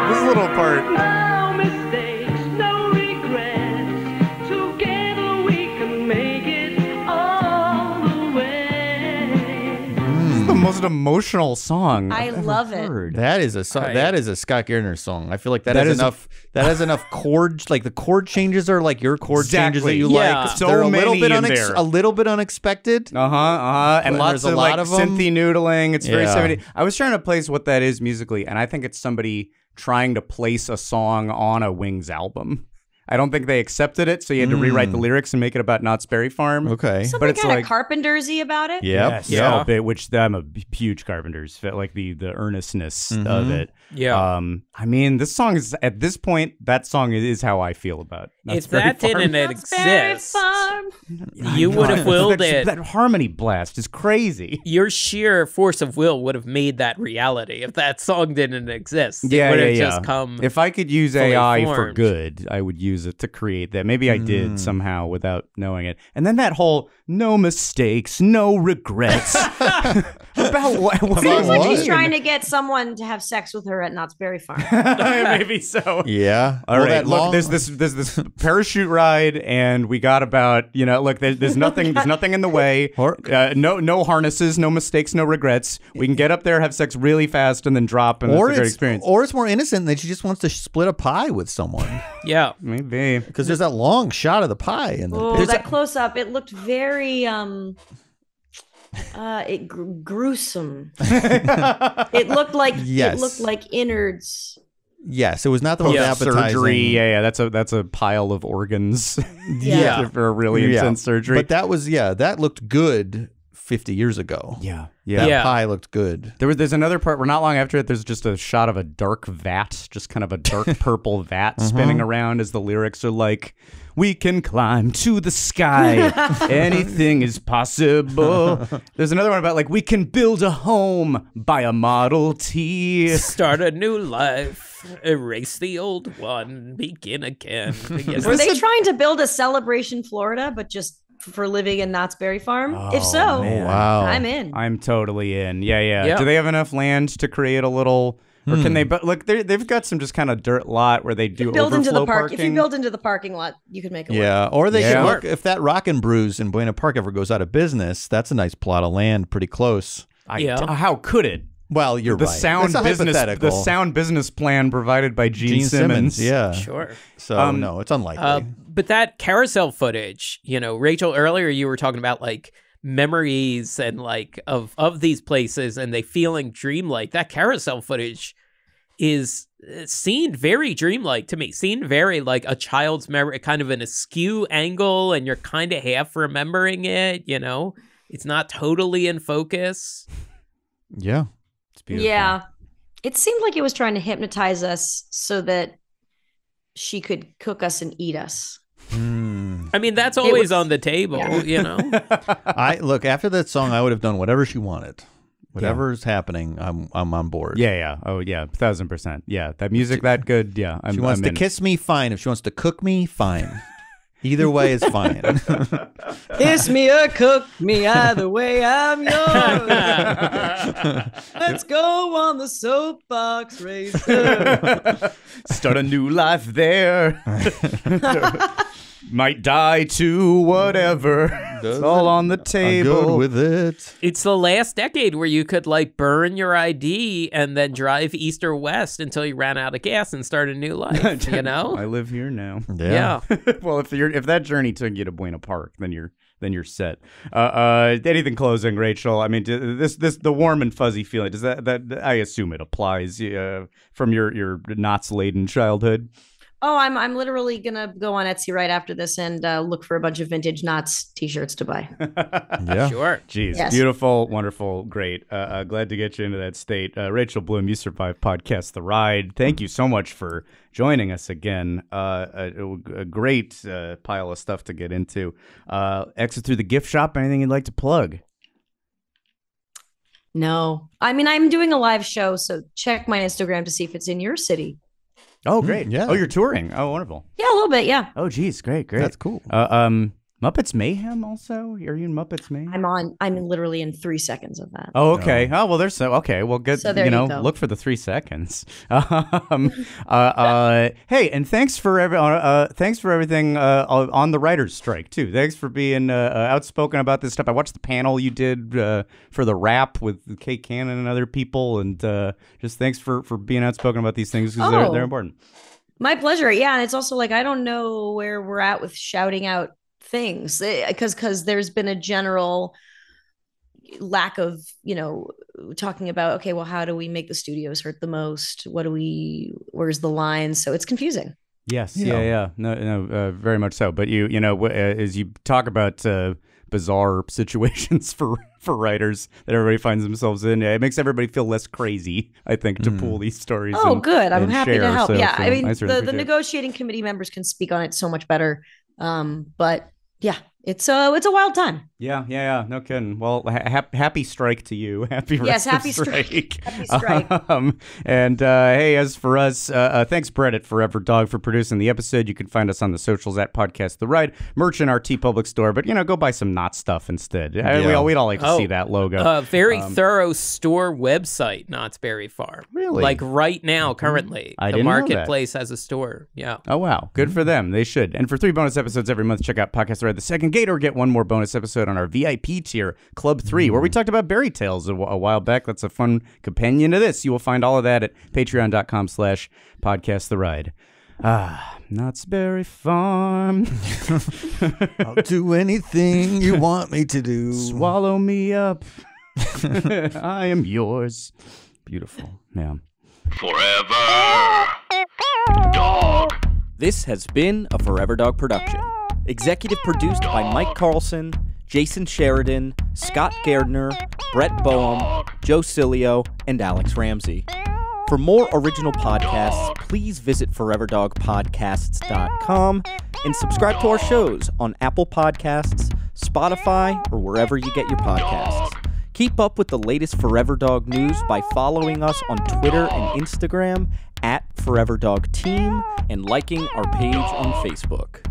This little part. No mistakes, no regrets. Together we can make it all the way. This is the most emotional song I've ever love it. heard. That is a song. That is a Scott Gardner song. I feel like that has enough. That has enough chords. Like the chord changes are like your chord changes that you like. So they're many a little bit unexpected. And lots of a like lot of them. synthy noodling. It's very 70s. I was trying to place what that is musically, and I think it's somebody trying to place a song on a Wings album. I don't think they accepted it, so you had to rewrite the lyrics and make it about Knott's Berry Farm. Okay. Something kind of Carpenters-y about it. Yep. Yeah, a bit, which I'm a huge Carpenters fan, like the earnestness of it. Yeah. I mean, this song is, at this point, that song is how I feel about Knott's If Berry that Farm. didn't exist, you would have willed it. That harmony blast is crazy. Your sheer force of will would have made that reality. If that song didn't exist, Yeah, it would have yeah. just come. If I could use fully AI for formed. good, I would use it to create that. Maybe I did somehow without knowing it. And then that whole no mistakes, no regrets. About what? Seems like she's trying to get someone to have sex with her at Knott's Berry Farm. Maybe so. Yeah. All right. Look, there's this parachute ride, and we got about look. There's nothing in the way. No harnesses, no mistakes, no regrets. We can get up there, have sex really fast, and then drop, and that's a great experience. Or it's more innocent that she just wants to split a pie with someone. Yeah, maybe because there's that long shot of the pie in the. Oh, that close up! It looked very gruesome. It looked like innards. Yes, it was not the most appetizing. Surgery. Yeah, that's a pile of organs. Yeah, for a really intense surgery. But that looked good 50 years ago. Yeah. That pie looked good. There's another part where not long after it, there's just a shot of a dark vat, just kind of a dark purple vat spinning around as the lyrics are like, "We can climb to the sky. Anything is possible." There's another one about like, "We can build a home, buy a Model T. Start a new life, erase the old one, begin again." Were they trying to build a Celebration Florida, but just for living in Knott's Berry Farm? If so, wow, I'm in. I'm totally in. Yeah. Do they have enough land to create a little, or can they? But look, they've got some just kind of dirt lot where they do build into the park. parking. If you build into the parking lot, you could make it work. Or they could look, if that Rock and Brews in Buena Park ever goes out of business, that's a nice plot of land pretty close. How could it? Well, you're the right. The sound business plan provided by Gene Simmons. Yeah, sure. So no, it's unlikely. But that carousel footage, Rachel, earlier you were talking about like memories and like of these places and they feeling dreamlike. That carousel footage is seemed very dreamlike to me. Seemed very like a child's memory, kind of an askew angle, and you're kind of half remembering it. It's not totally in focus. Yeah. Beautiful. Yeah. It seemed like it was trying to hypnotize us so that she could cook us and eat us. I mean, that's always on the table, I look, after that song, I would have done whatever she wanted. Whatever's happening, I'm on board. Yeah. Oh, yeah. 1,000%. Yeah. That music that good. Yeah. She wants to kiss me, fine. If she wants to cook me, fine. Either way is fine. Kiss me or cook me, either way I'm yours. Let's go on the Soapbox Racers. Start a new life there. Might die too, whatever. It's all on the table. I'm good with it. It's the last decade where you could like burn your ID and then drive east or west until you ran out of gas and start a new life. I live here now. Yeah. Well, if that journey took you to Buena Park, then you're set. Anything closing, Rachel? I mean, the warm and fuzzy feeling, does that I assume it applies from your knots laden childhood. Oh, I'm literally gonna go on Etsy right after this and look for a bunch of vintage Knott's t-shirts to buy. Yeah, sure. Jeez, yes. Beautiful, wonderful, great. Glad to get you into that state. Rachel Bloom, you survived podcast The Ride. Thank you so much for joining us again. A great pile of stuff to get into. Exit through the gift shop. Anything you'd like to plug? No, I mean I'm doing a live show, so check my Instagram to see if it's in your city. Oh, great. Yeah. Oh, you're touring. Oh, wonderful. Yeah, a little bit, yeah. Oh, geez. Great. That's cool. Muppets Mayhem also? Are you in Muppets Mayhem? I'm literally in 3 seconds of that. Oh, okay. Oh, well, there's okay. Well, good. So there you go. Look for the 3 seconds. Hey, and thanks for everything on the writer's strike too. Thanks for being outspoken about this stuff. I watched the panel you did for the rap with Kate Cannon and other people, and just thanks for being outspoken about these things because they're important. My pleasure. Yeah, and it's also like I don't know where we're at with shouting out things because there's been a general lack of talking about, okay, well, how do we make the studios hurt the most? Where's the line? So it's confusing. Yes. Yeah. No, very much so. But as you talk about bizarre situations for writers that everybody finds themselves in, it makes everybody feel less crazy, I think, to pull these stories. Oh, good. I'm happy to help. So, yeah. I mean, the negotiating committee members can speak on it so much better. But yeah, it's a wild time. Yeah. No kidding. Well, happy strike to you. Happy strike. Happy strike. And hey, as for us, thanks Brett at Forever Dog for producing the episode. You can find us on the socials at Podcast The Ride, merch in our TeePublic store. But go buy some Knott stuff instead. We'd all like to see that logo. Very thorough store website, Knott's Berry Farm. Really? Like right now, currently, I the didn't know marketplace has a store. Yeah. Oh wow, good for them. They should. And for 3 bonus episodes every month, check out Podcast The Ride, The Second Gate, or get one more bonus episode on our VIP tier, Club 3, where we talked about Berry Tales a while back. That's a fun companion to this. You will find all of that at patreon.com/Podcast The Ride. Knott's Berry Farm. I'll do anything you want me to do. Swallow me up. I am yours. Beautiful. Yeah. Forever Dog. This has been a Forever Dog production. Executive produced by Mike Carlson, Jason Sheridan, Scott Gardner, Brett Boehm, Joe Cilio, and Alex Ramsey. For more original podcasts, please visit foreverdogpodcasts.com and subscribe to our shows on Apple Podcasts, Spotify, or wherever you get your podcasts. Keep up with the latest Forever Dog news by following us on Twitter and Instagram at Forever Dog Team and liking our page on Facebook.